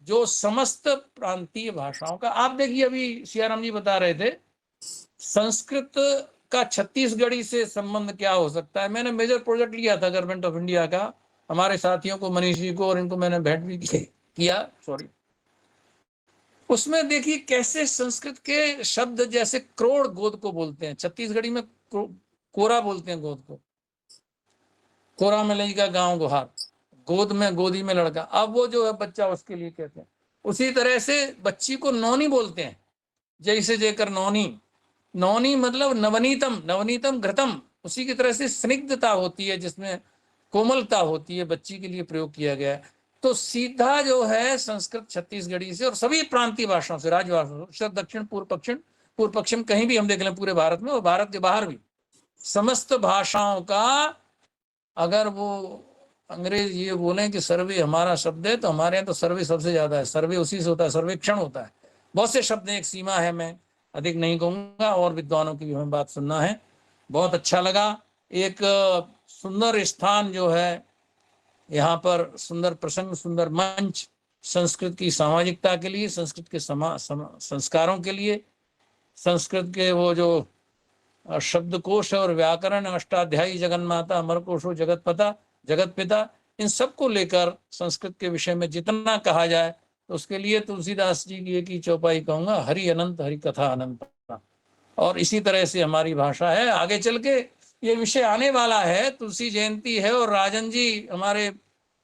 जो समस्त प्रांतीय भाषाओं का। आप देखिए अभी सियाराम जी बता रहे थे संस्कृत का छत्तीसगढ़ी से संबंध क्या हो सकता है। मैंने मेजर प्रोजेक्ट लिया था गवर्नमेंट ऑफ इंडिया का, हमारे साथियों को, मनीष जी को और इनको मैंने भेंट भी किया, सॉरी। उसमें देखिए कैसे संस्कृत के शब्द जैसे क्रोड़ गोद को बोलते हैं, छत्तीसगढ़ी में कोरा बोलते हैं गोद को, कोरा में लड़का गांव गुहार, गोद में गोदी में लड़का। अब वो जो है बच्चा उसके लिए कहते हैं। उसी तरह से बच्ची को नौनी बोलते हैं, जैसे जेकर नौनी, नौनी मतलब नवनीतम, नवनीतम घृतम। उसी की तरह से स्निग्धता होती है जिसमें कोमलता होती है, बच्ची के लिए प्रयोग किया गया है। तो सीधा जो है संस्कृत छत्तीसगढ़ी से और सभी प्रांतीय भाषाओं से, राजभाषाओं से, दक्षिण पूर्व पश्चिम कहीं भी हम देख लें पूरे भारत में और भारत के बाहर भी, समस्त भाषाओं का अगर वो अंग्रेज ये बोलें कि सर्वे हमारा शब्द है तो हमारे यहाँ तो सर्वे सबसे ज्यादा है। सर्वे उसी से होता है, सर्वेक्षण होता है। बहुत से शब्द हैं, एक सीमा है, मैं अधिक नहीं कहूंगा और विद्वानों की भी हमें बात सुनना है। बहुत अच्छा लगा, एक सुंदर स्थान जो है यहाँ पर, सुंदर प्रसंग, सुंदर मंच, संस्कृत की सामाजिकता के लिए, संस्कृत के संस्कारों के लिए, संस्कृत के वो जो शब्दकोश और व्याकरण, अष्टाध्यायी, जगन्माता, अमरकोशो, जगत पिता, इन सबको लेकर संस्कृत के विषय में जितना कहा जाए तो उसके लिए तुलसीदास जी की एक ही चौपाई कहूंगा, हरि अनंत हरि कथा अनंत। और इसी तरह से हमारी भाषा है। आगे चल के ये विषय आने वाला है, तुलसी जयंती है और राजन जी हमारे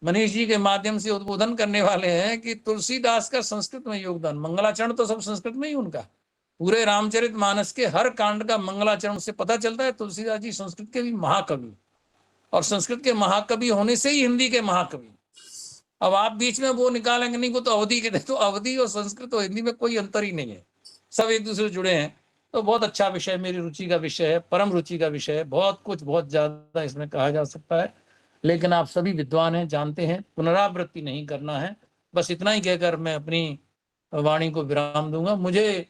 मनीष जी के माध्यम से उद्बोधन करने वाले हैं कि तुलसीदास का संस्कृत में योगदान। मंगलाचरण तो सब संस्कृत में ही उनका, पूरे रामचरित मानस के हर कांड का मंगलाचरण से पता चलता है। तुलसीदास जी संस्कृत के भी महाकवि, और संस्कृत के महाकवि होने से ही हिंदी के महाकवि। अब आप बीच में वो निकालेंगे नहीं को तो अवधि के, तो अवधि और संस्कृत और हिंदी में कोई अंतर ही नहीं है, सब एक दूसरे से जुड़े हैं। तो बहुत अच्छा विषय, मेरी रुचि का विषय है, परम रुचि का विषय है। बहुत कुछ, बहुत ज्यादा इसमें कहा जा सकता है, लेकिन आप सभी विद्वान हैं, जानते हैं, पुनरावृत्ति नहीं करना है। बस इतना ही कहकर मैं अपनी वाणी को विराम दूंगा। मुझे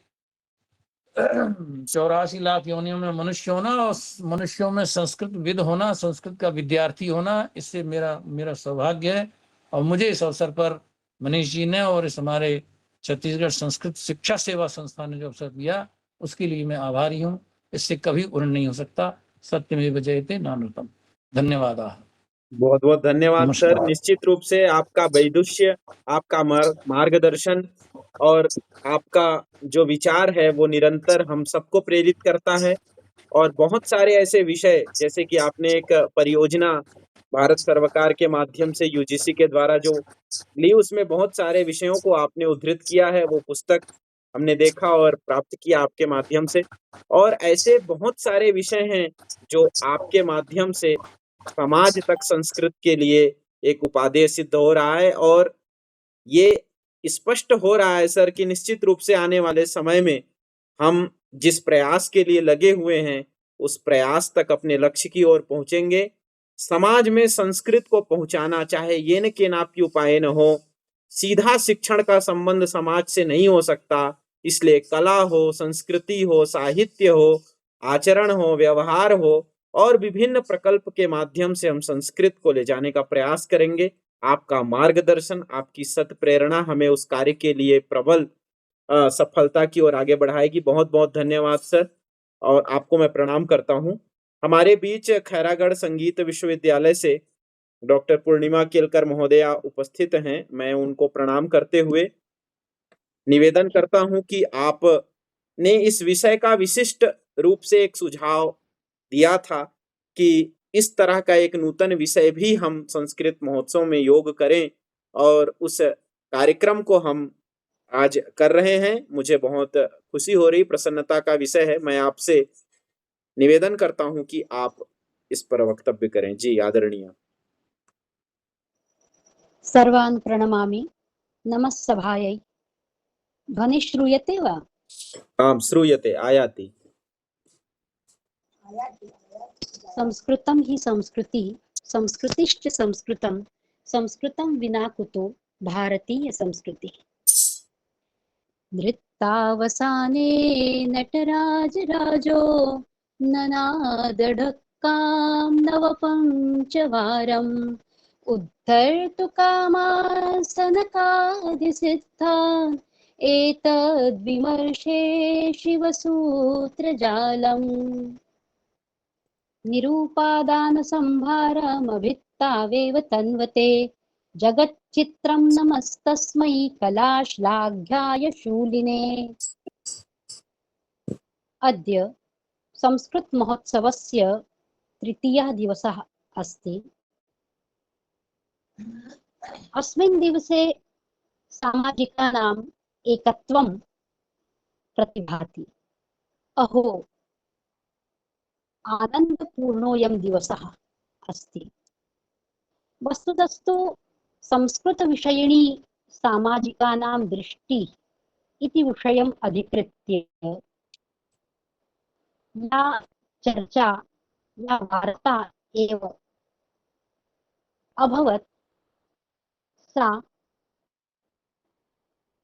84 लाख योनियों में मनुष्य होना और मनुष्यों में संस्कृत विद होना, संस्कृत का विद्यार्थी होना, इससे मेरा सौभाग्य है। और मुझे इस अवसर पर मनीष जी ने और इस हमारे छत्तीसगढ़ संस्कृत शिक्षा सेवा संस्थान ने जो अवसर दिया, उसके लिए मैं आभारी हूँ। इससे कभी उर्ण नहीं हो सकता। सत्यमेव जयते नानृतम। धन्यवाद। बहुत बहुत धन्यवाद सर। नमस्कार। निश्चित रूप से आपका वैदुष्य, आपका मार्गदर्शन और आपका जो विचार है वो निरंतर हम सबको प्रेरित करता है। और बहुत सारे ऐसे विषय, जैसे कि आपने एक परियोजना भारत सरकार के माध्यम से यूजीसी के द्वारा जो ली, उसमें बहुत सारे विषयों को आपने उद्धृत किया है। वो पुस्तक हमने देखा और प्राप्त किया आपके माध्यम से। और ऐसे बहुत सारे विषय हैं जो आपके माध्यम से समाज तक संस्कृत के लिए एक उपादेय सिद्ध हो रहा है। और ये स्पष्ट हो रहा है सर कि निश्चित रूप से आने वाले समय में हम जिस प्रयास के लिए लगे हुए हैं, उस प्रयास तक अपने लक्ष्य की ओर पहुंचेंगे। समाज में संस्कृत को पहुंचाना, चाहे येन केनापि उपायेन हो, सीधा शिक्षण का संबंध समाज से नहीं हो सकता। इसलिए कला हो, संस्कृति हो, साहित्य हो, आचरण हो, व्यवहार हो और विभिन्न प्रकल्प के माध्यम से हम संस्कृत को ले जाने का प्रयास करेंगे। आपका मार्गदर्शन, आपकी सत प्रेरणा हमें उस कार्य के लिए प्रबल सफलता की ओर आगे बढ़ाएगी। बहुत बहुत धन्यवाद सर, और आपको मैं प्रणाम करता हूँ। हमारे बीच खैरागढ़ संगीत विश्वविद्यालय से डॉक्टर पूर्णिमा केलकर महोदया उपस्थित हैं। मैं उनको प्रणाम करते हुए निवेदन करता हूं कि आपने इस विषय का विशिष्ट रूप से एक सुझाव दिया था कि इस तरह का एक नूतन विषय भी हम संस्कृत महोत्सव में योग करें, और उस कार्यक्रम को हम आज कर रहे हैं। मुझे बहुत खुशी हो रही, प्रसन्नता का विषय है। मैं आपसे निवेदन करता हूं कि आप इस पर वक्तव्य करें। जी आदरणीय। सर्वान् प्रणमामि। नमः सभायै। ध्वनिः श्रूयते वा? आम श्रूयते, आयाति। संस्कृतं हि संस्कृतिः, संस्कृतिश्च संस्कृतं, संस्कृतं विना कुतो भारतीयसंस्कृतिः। नृत्तावसाने नटराजराजो ननादढक्कां नवपञ्चवारम् उद्धर्तु कामासनकादिसिद्धान् एतद्विमर्शे शिवसूत्रजालम् निरूपादानसंभारमभित्तावेव तन्वते जगच्चित्रं नमस्तस्मै कलाश्लाघ्याय शूलिने। अद्य संस्कृतमहोत्सवस्य तृतीयः दिवसः अस्ति। अस्मिन् दिवसे सामाजिकानाम् एकत्वं प्रतिभाति। अहो, आनन्दपूर्णोऽयं दिवसः अस्ति। वस्तुतस्तु संस्कृतविषयिणी सामाजिकानां दृष्टिः इति विषयम् अधिकृत्य या चर्चा या वार्ता एव अभवत्, सा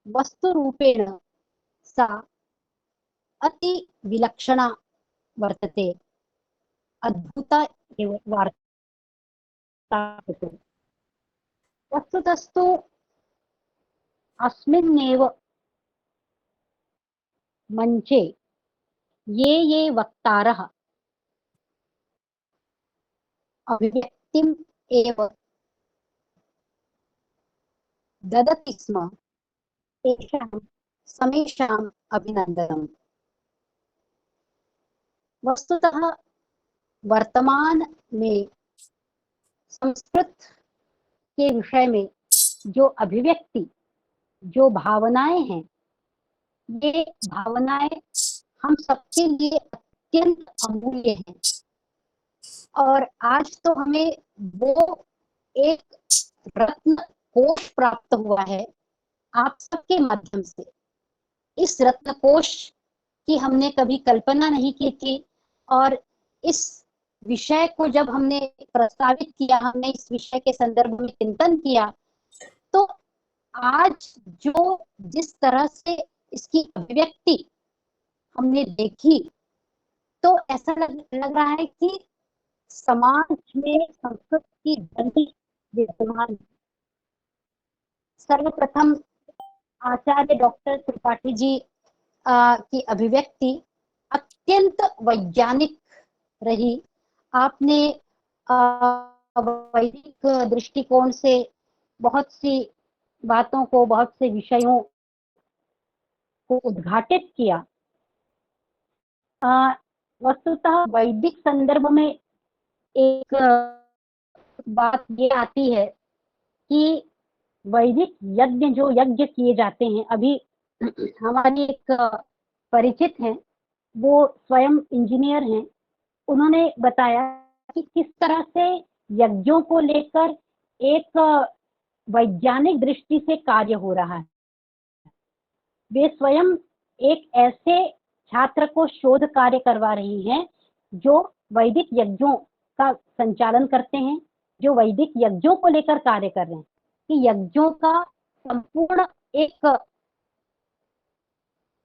वस्तुरूपेण सा अति विलक्षणा वर्तते, अद्भुता एव वार्ता। वस्तुतस्तु अस्मिन्नेव मञ्चे ये वक्तारः अभिव्यक्तिम् एव ददति स्म, तेषां समेषाम् अभिनन्दनम्। वस्तुतः वर्तमान में संस्कृत के विषय में जो अभिव्यक्ति, जो भावनाएं हैं, ये भावनाएं हम सबके लिए अत्यंत अमूल्य हैं। और आज तो हमें वो एक रत्न कोश प्राप्त हुआ है आप सबके माध्यम से। इस रत्न कोश की हमने कभी कल्पना नहीं की थी, और इस विषय को जब हमने प्रस्तावित किया, हमने इस विषय के संदर्भ में चिंतन किया, तो आज जो जिस तरह से इसकी अभिव्यक्ति हमने देखी, तो ऐसा लग रहा है कि समाज में संस्कृत की ध्वनि विद्यमान है। सर्वप्रथम आचार्य डॉक्टर त्रिपाठी जी की अभिव्यक्ति अत्यंत वैज्ञानिक रही। आपने वैदिक दृष्टिकोण से बहुत सी बातों को, बहुत से विषयों को उद्घाटित किया। वस्तुतः वैदिक संदर्भ में एक बात ये आती है कि वैदिक यज्ञ, जो यज्ञ किए जाते हैं, अभी हमारी एक परिचित हैं, वो स्वयं इंजीनियर हैं, उन्होंने बताया कि किस तरह से यज्ञों को लेकर एक वैज्ञानिक दृष्टि से कार्य हो रहा है। वे स्वयं एक ऐसे छात्र को शोध कार्य करवा रही हैं जो वैदिक यज्ञों का संचालन करते हैं, जो वैदिक यज्ञों को लेकर कार्य कर रहे हैं कि यज्ञों का संपूर्ण एक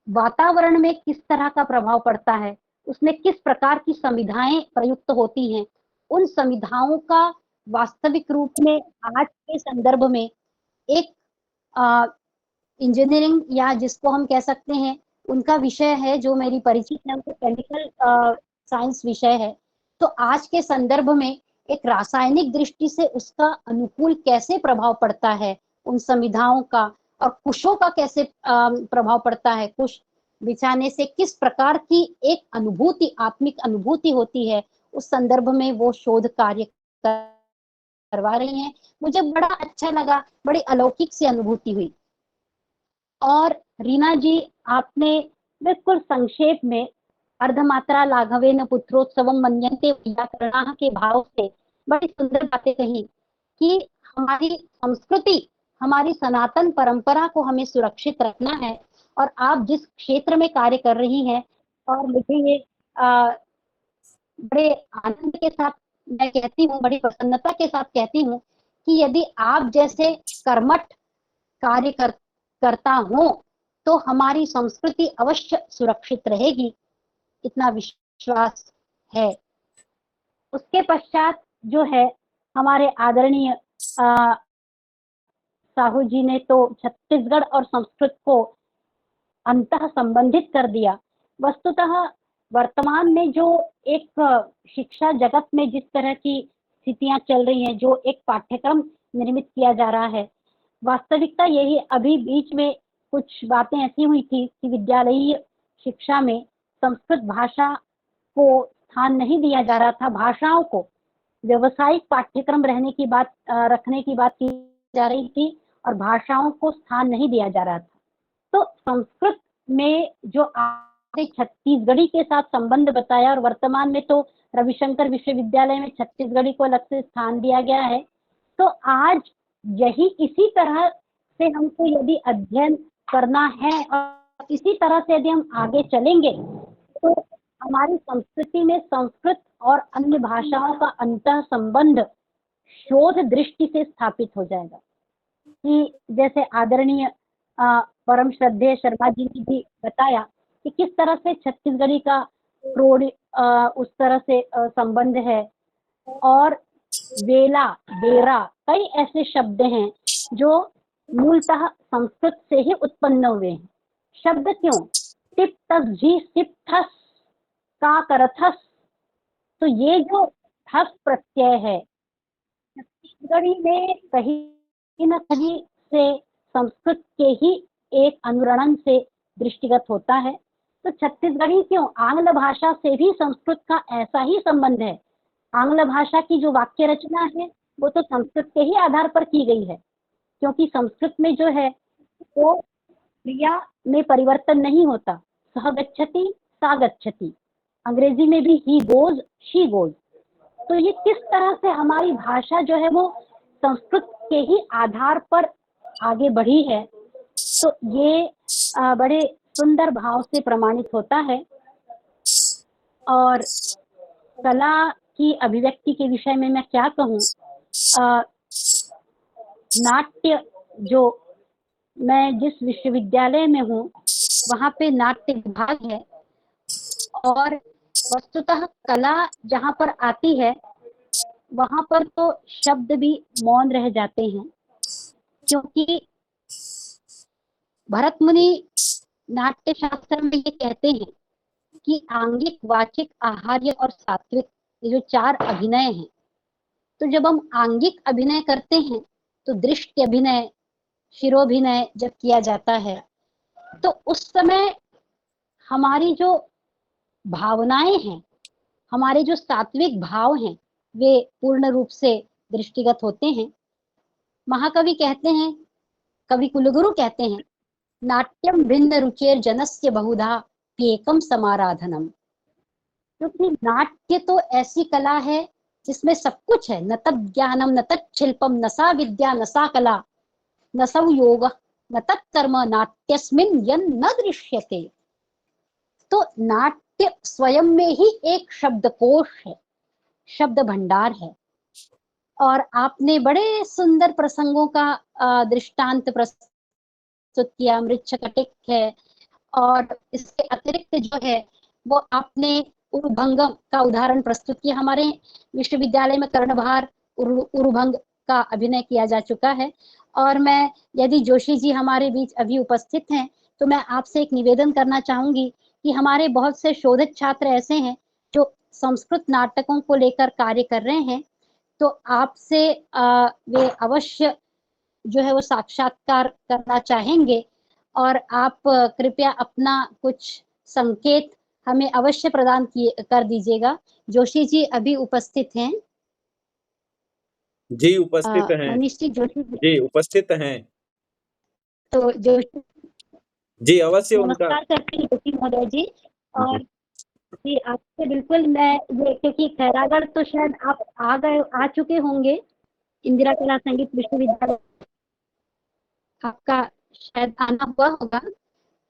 वातावरण में किस तरह का प्रभाव पड़ता है, उसमें किस प्रकार की संविधाएं प्रयुक्त होती हैं, उन संविधाओं का वास्तविक रूप में आज के संदर्भ में एक इंजीनियरिंग, या जिसको हम कह सकते हैं, उनका विषय है जो मेरी परिचित है, उनको केमिकल साइंस विषय है। तो आज के संदर्भ में एक रासायनिक दृष्टि से उसका अनुकूल कैसे प्रभाव पड़ता है उन संविधाओं का, और कुशों का कैसे प्रभाव पड़ता है, कुश बिछाने से किस प्रकार की एक अनुभूति, आत्मिक अनुभूति होती है, उस संदर्भ में वो शोध कार्य करवा रही हैं। मुझे बड़ा अच्छा लगा, बड़ी अलौकिक सी अनुभूति हुई। और रीना जी, आपने बिल्कुल संक्षेप में अर्धमात्रा लाघवेन पुत्रोत्सवम मन्यन्ते व्याकरणाः के भाव से बड़ी सुंदर बातें कही कि हमारी संस्कृति, हमारी सनातन परंपरा को हमें सुरक्षित रखना है। और आप जिस क्षेत्र में कार्य कर रही हैं, और मुझे ये बड़े आनंद के साथ मैं कहती हूँ, बड़ी प्रसन्नता के साथ कहती हूँ कि यदि आप जैसे कर्मठ कार्य करता हो तो हमारी संस्कृति अवश्य सुरक्षित रहेगी, इतना विश्वास है। उसके पश्चात जो है, हमारे आदरणीय साहू जी ने तो छत्तीसगढ़ और संस्कृत को अंतः संबंधित कर दिया। वस्तुतः वर्तमान में जो एक शिक्षा जगत में जिस तरह की स्थितियां चल रही हैं, जो एक पाठ्यक्रम निर्मित किया जा रहा है, वास्तविकता यही, अभी बीच में कुछ बातें ऐसी हुई थी कि विद्यालयीय शिक्षा में संस्कृत भाषा को स्थान नहीं दिया जा रहा था, भाषाओं को व्यवसायिक पाठ्यक्रम रखने की बात की जा रही थी और भाषाओं को स्थान नहीं दिया जा रहा था। तो संस्कृत में जो आपने छत्तीसगढ़ी के साथ संबंध बताया, और वर्तमान में तो रविशंकर विश्वविद्यालय में छत्तीसगढ़ी को अलग से स्थान दिया गया है, तो आज यही इसी तरह से हमको यदि अध्ययन करना है और इसी तरह से यदि हम आगे चलेंगे तो हमारी संस्कृति में संस्कृत और अन्य भाषाओं का अंतः संबंध शोध दृष्टि से स्थापित हो जाएगा। कि जैसे आदरणीय परम श्रद्धेय शर्मा जी ने भी बताया कि किस तरह से छत्तीसगढ़ी का प्रौढ़ उस तरह से संबंध है, और वेला, बेरा, कई ऐसे शब्द हैं जो मूलतः संस्कृत से ही उत्पन्न हुए हैं। शब्द क्यों? टिप तस जी सिप थस का करथस, तो ये जो थस प्रत्यय है छत्तीसगढ़ी में कहीं न कहीं से संस्कृत के ही एक अनुरणन से दृष्टिगत होता है। तो छत्तीसगढ़ी क्यों? आंग्ल भाषा से भी संस्कृत का ऐसा ही संबंध है। आंग्ल भाषा की जो वाक्य रचना है वो तो संस्कृत के ही आधार पर की गई है, क्योंकि संस्कृत में जो है वो क्रिया में परिवर्तन नहीं होता, सह गच्छति सा गच्छति। अंग्रेजी में भी ही गोज शी गोज। तो ये किस तरह से हमारी भाषा जो है वो संस्कृत के ही आधार पर आगे बढ़ी है, तो ये बड़े सुंदर भाव से प्रमाणित होता है। और कला की अभिव्यक्ति के विषय में मैं क्या कहूँ, नाट्य, जो मैं जिस विश्वविद्यालय में हूँ वहाँ पे नाट्य विभाग है, और वस्तुतः कला जहाँ पर आती है वहाँ पर तो शब्द भी मौन रह जाते हैं, क्योंकि भरत मुनि नाट्य शास्त्र में ये कहते हैं कि आंगिक, वाचिक, आहार्य और सात्विक, ये जो 4 अभिनय हैं, तो जब हम आंगिक अभिनय करते हैं तो दृष्टि अभिनय, शिरोभिनय जब किया जाता है तो उस समय हमारी जो भावनाएं हैं, हमारे जो सात्विक भाव हैं, वे पूर्ण रूप से दृष्टिगत होते हैं। महाकवि कहते हैं, कवि कुलगुरु कहते हैं, नाट्यम भिन्न रुचेर जनस्य बहुधा प्येकम समाराधनम। क्योंकि नाट्य तो ऐसी कला है जिसमें सब कुछ है, न तत् ज्ञानम न तत् शिल्पम न सा विद्या न सा कला न सौ योग न तत्कर्म नाट्यस्मिन् यन् न दृश्यते। तो नाट्य स्वयं में ही एक शब्दकोश है, शब्द भंडार है। और आपने बड़े सुंदर प्रसंगों का दृष्टांत प्रस्तुत किया, मृच्छकटिक है, और इसके अतिरिक्त जो है वो आपने उरुभंगम का उदाहरण प्रस्तुत किया। हमारे विश्वविद्यालय में कर्णधार उरुभंग का अभिनय किया जा चुका है। और मैं, यदि जोशी जी हमारे बीच अभी उपस्थित हैं, तो मैं आपसे एक निवेदन करना चाहूंगी कि हमारे बहुत से शोधित छात्र ऐसे हैं जो संस्कृत नाटकों को लेकर कार्य कर रहे हैं, तो आपसे वे अवश्य जो है वो साक्षात्कार करना चाहेंगे, और आप कृपया अपना कुछ संकेत हमें अवश्य प्रदान कर दीजिएगा। जोशी जी अभी उपस्थित हैं? जी उपस्थित हैं। मनीष जी, जोशी जी उपस्थित हैं। तो जोशी जी अवश्य उनका नमस्कार करते हैं जोशी महोदय जी। और जी आपसे बिल्कुल मैं ये, क्योंकि खैरागढ़ तो शायद आप आ चुके होंगे, इंदिरा कला संगीत विश्वविद्यालय आपका शायद आना हुआ होगा।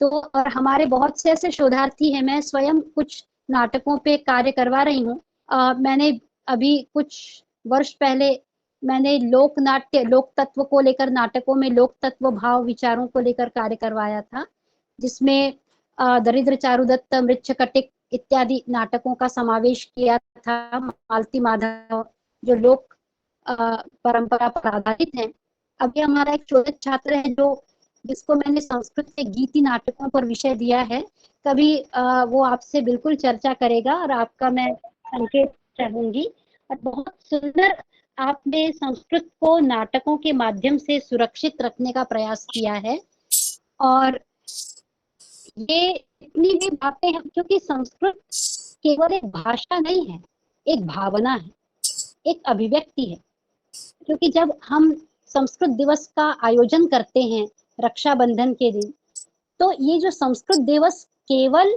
तो और हमारे बहुत से ऐसे शोधार्थी हैं, मैं स्वयं कुछ नाटकों पे कार्य करवा रही हूँ। मैंने अभी कुछ वर्ष पहले मैंने लोक नाट्य, लोक तत्व को लेकर नाटकों में लोक तत्व भाव विचारों को लेकर कार्य करवाया था, जिसमें दरिद्र चारुदत्त, मृच्छकटिक इत्यादि नाटकों का समावेश किया था। मालती माधव जो लोक परंपरा पर आधारित है। अभी हमारा एक शोधित छात्र है जिसको मैंने संस्कृत के गीति नाटकों पर विषय दिया है। कभी वो आपसे बिल्कुल चर्चा करेगा और आपका मैं संकेत चाहूंगी। और बहुत सुंदर आपने संस्कृत को नाटकों के माध्यम से सुरक्षित रखने का प्रयास किया है। और ये इतनी भी बातें हैं, क्योंकि संस्कृत केवल एक भाषा नहीं है, एक भावना है, एक अभिव्यक्ति है। क्योंकि जब हम संस्कृत दिवस का आयोजन करते हैं रक्षाबंधन के दिन, तो ये जो संस्कृत दिवस केवल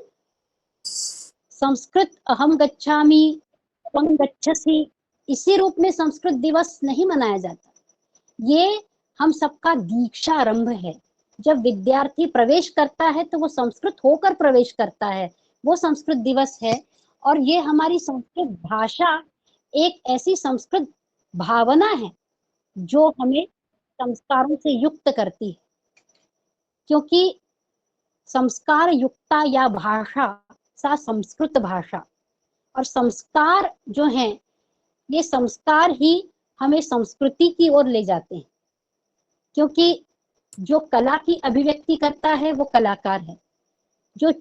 संस्कृत अहम गच्छामि त्वं गच्छसि इसी रूप में संस्कृत दिवस नहीं मनाया जाता। ये हम सबका दीक्षारंभ है। जब विद्यार्थी प्रवेश करता है तो वो संस्कृत होकर प्रवेश करता है, वो संस्कृत दिवस है। और ये हमारी संस्कृत भाषा एक ऐसी संस्कृत भावना है जो हमें संस्कारों से युक्त करती है। क्योंकि संस्कार युक्ता या भाषा सा संस्कृत भाषा, और संस्कार जो हैं ये संस्कार ही हमें संस्कृति की ओर ले जाते हैं। क्योंकि जो कला की अभिव्यक्ति करता है वो कलाकार है, जो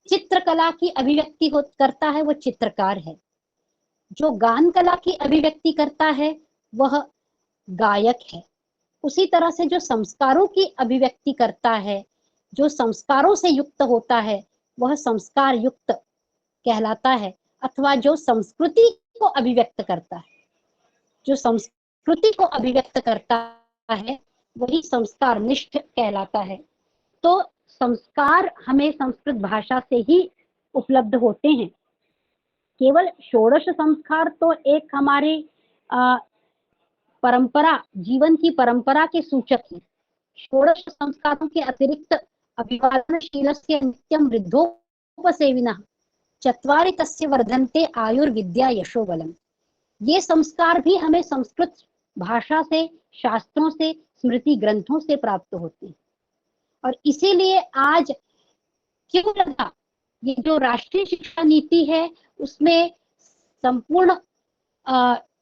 चित्रकला की अभिव्यक्ति करता है वो चित्रकार है, जो गान कला की अभिव्यक्ति करता है वह गायक है। उसी तरह से जो संस्कारों की अभिव्यक्ति करता है, जो संस्कारों से युक्त होता है, वह संस्कार युक्त कहलाता है। अथवा जो संस्कृति को अभिव्यक्त करता है, जो संस्कृति को अभिव्यक्त करता है, वही संस्कार निष्ठ कहलाता है। तो संस्कार हमें संस्कृत भाषा से ही उपलब्ध होते हैं। केवल षोडश संस्कार तो एक हमारी परंपरा, जीवन की परंपरा के सूचक है। षोडश संस्कारों के अतिरिक्त अभिवादनशीलस्य नित्यं वृद्धोपसेविनः चत्वारि तस्य वर्धन्ते आयुर्विद्या यशो बलम्। ये संस्कार भी हमें संस्कृत भाषा से, शास्त्रों से, स्मृति ग्रंथों से प्राप्त होते हैं। और इसीलिए आज क्यों लगा ये जो राष्ट्रीय शिक्षा नीति है उसमें संपूर्ण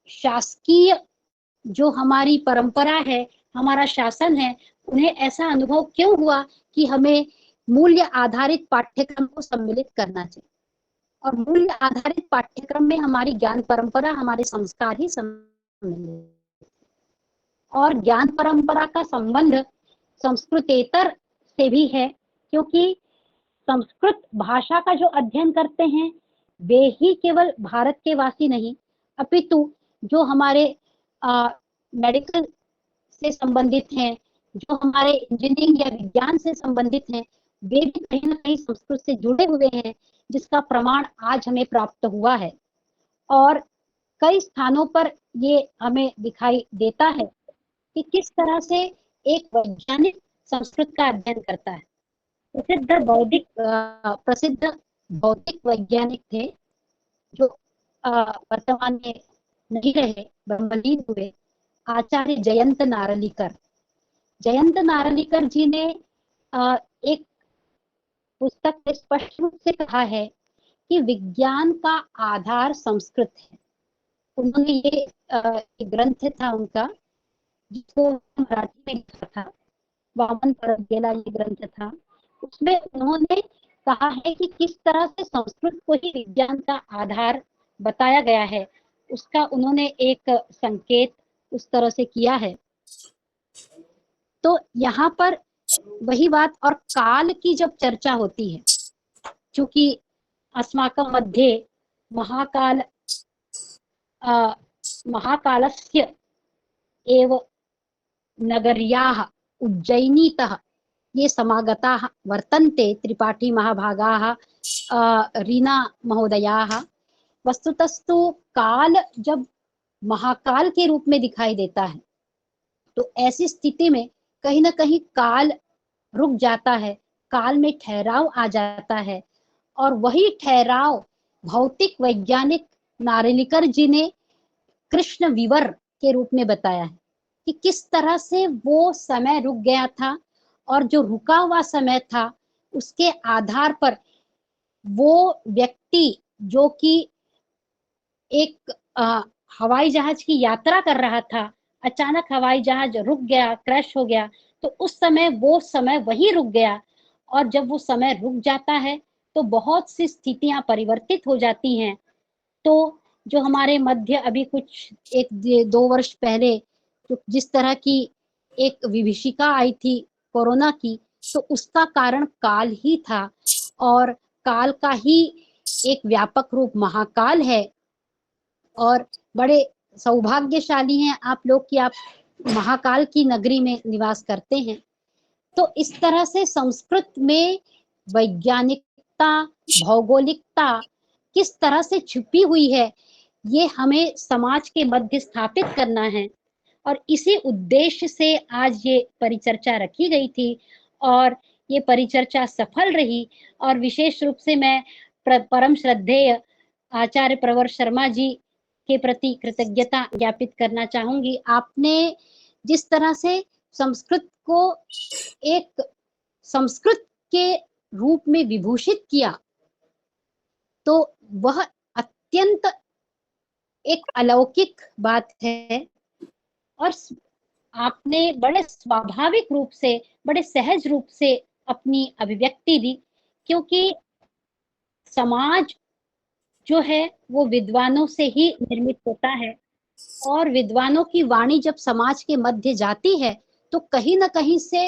शासकीय जो हमारी परंपरा है, हमारा शासन है, उन्हें ऐसा अनुभव क्यों हुआ कि हमें मूल्य आधारित पाठ्यक्रम को सम्मिलित करना चाहिए, और मूल्य आधारित पाठ्यक्रम में हमारी ज्ञान परंपरा, हमारे संस्कार ही सम्मिलित, और ज्ञान परंपरा का संबंध संस्कृतेतर से भी है, क्योंकि संस्कृत भाषा का जो अध्ययन करते हैं वे ही केवल भारत के वासी नहीं, अपितु जो हमारे मेडिकल से संबंधित हैं, जो हमारे इंजीनियरिंग या विज्ञान से संबंधित हैं, वे भी कहीं ना कहीं संस्कृत से जुड़े हुए हैं, जिसका प्रमाण आज हमें प्राप्त हुआ है। और कई स्थानों पर ये हमें दिखाई देता है कि किस तरह से एक वैज्ञानिक संस्कृत का अध्ययन करता है। प्रसिद्ध भौतिक वैज्ञानिक थे जो वर्तमान में नहीं रहे, ब्रह्मलीन हुए, आचार्य जयंत नारलीकर। जयंत नारलीकर जी ने एक पुस्तक में स्पष्ट रूप से कहा है कि विज्ञान का आधार संस्कृत है। उन्होंने ये एक ग्रंथ था उनका, जिसको मराठी में लिखा था, वामन परगेला ये ग्रंथ था। उसमें उन्होंने कहा है कि किस तरह से संस्कृत को ही विज्ञान का आधार बताया गया है, उसका उन्होंने एक संकेत उस तरह से किया है। तो यहाँ पर वही बात, और काल की जब चर्चा होती है, चूंकि अस्माकं मध्ये महाकालस्य एव नगर्याः उज्जयिनीतः ये समागताः वर्तन्ते त्रिपाठी महाभागाः रीना महोदयाः। वस्तुतस्तु काल जब महाकाल के रूप में दिखाई देता है, तो ऐसी स्थिति में कहीं ना कहीं काल रुक जाता है, काल में ठहराव आ जाता है, और वही ठहराव भौतिक वैज्ञानिक नारलीकर जी ने कृष्ण विवर के रूप में बताया है कि किस तरह से वो समय रुक गया था, और जो रुका हुआ समय था उसके आधार पर वो व्यक्ति जो कि एक हवाई जहाज की यात्रा कर रहा था, अचानक हवाई जहाज रुक गया, क्रैश हो गया, तो उस समय वो समय वही रुक गया। और जब वो समय रुक जाता है तो बहुत सी स्थितियां परिवर्तित हो जाती हैं। तो जो हमारे मध्य अभी कुछ 1-2 वर्ष पहले जिस तरह की एक विभीषिका आई थी कोरोना की, तो उसका कारण काल ही था, और काल का ही एक व्यापक रूप महाकाल है। और बड़े सौभाग्यशाली हैं आप लोग कि आप महाकाल की नगरी में निवास करते हैं। तो इस तरह से संस्कृत में वैज्ञानिकता, भौगोलिकता किस तरह से छुपी हुई है, ये हमें समाज के मध्य स्थापित करना है, और इसी उद्देश्य से आज ये परिचर्चा रखी गई थी, और ये परिचर्चा सफल रही। और विशेष रूप से मैं परम श्रद्धेय आचार्य प्रवर शर्मा जी के प्रति कृतज्ञता ज्ञापित करना चाहूंगी। आपने जिस तरह से संस्कृत को एक संस्कृत के रूप में विभूषित किया, तो वह अत्यंत एक अलौकिक बात है। और आपने बड़े स्वाभाविक रूप से, बड़े सहज रूप से अपनी अभिव्यक्ति दी, क्योंकि समाज जो है वो विद्वानों से ही निर्मित होता है, और विद्वानों की वाणी जब समाज के मध्य जाती है तो कहीं ना कहीं से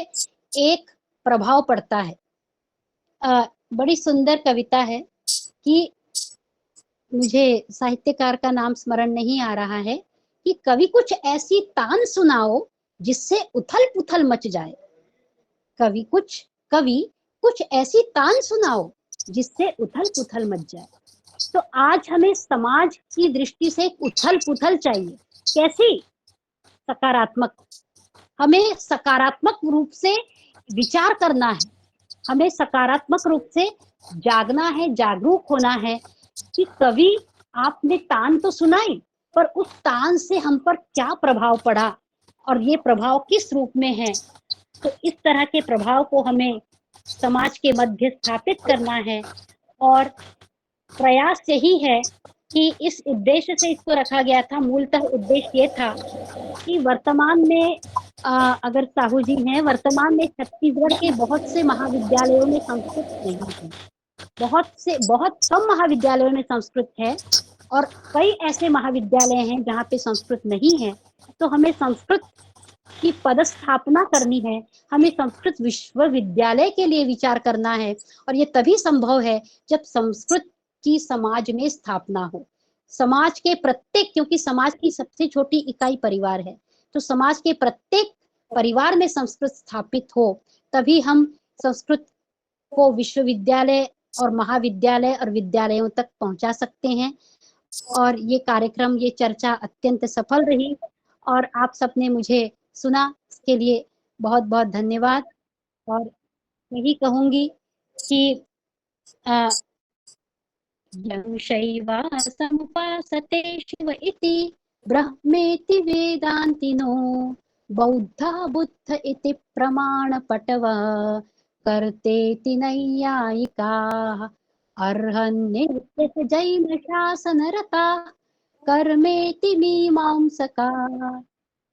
एक प्रभाव पड़ता है। बड़ी सुंदर कविता है कि मुझे साहित्यकार का नाम स्मरण नहीं आ रहा है, कि कवि कुछ ऐसी तान सुनाओ जिससे उथल पुथल मच जाए। कवि कुछ ऐसी तान सुनाओ जिससे उथल पुथल मच जाए। तो आज हमें समाज की दृष्टि से उथल पुथल चाहिए। कैसी? सकारात्मक। हमें सकारात्मक रूप से विचार करना है, हमें सकारात्मक रूप से जागना है, जागरूक होना है कि कवि आपने तान तो सुनाई, पर उस तान से हम पर क्या प्रभाव पड़ा और ये प्रभाव किस रूप में है। तो इस तरह के प्रभाव को हमें समाज के मध्य स्थापित करना है, और प्रयास यही है कि इस उद्देश्य से इसको रखा गया था। मूलतः उद्देश्य ये था कि वर्तमान में अगर साहू जी हैं, वर्तमान में छत्तीसगढ़ के बहुत से महाविद्यालयों में संस्कृत नहीं है। बहुत कम महाविद्यालयों में संस्कृत है और कई ऐसे महाविद्यालय हैं जहाँ पे संस्कृत नहीं है। तो हमें संस्कृत की पदस्थापना करनी है, हमें संस्कृत विश्वविद्यालय के लिए विचार करना है और ये तभी संभव है जब संस्कृत की समाज में स्थापना हो। समाज के प्रत्येक, क्योंकि समाज की सबसे छोटी इकाई परिवार है, तो समाज के प्रत्येक परिवार में संस्कृत स्थापित हो, तभी हम संस्कृत को विश्वविद्यालय और महाविद्यालय और विद्यालयों तक पहुंचा सकते हैं। और ये कार्यक्रम, ये चर्चा अत्यंत सफल रही और आप सबने मुझे सुना, इसके लिए बहुत बहुत धन्यवाद। और यही कहूंगी कि यं शैवासमुपासते शिव इति ब्रह्मेति वेदान्तिनो बौद्धा बुद्ध इति प्रमाणपटवः कर्तेति नैयायिकाः अर्हन्नित्यथ जैन शासनरताः कर्मेति मीमांसकाः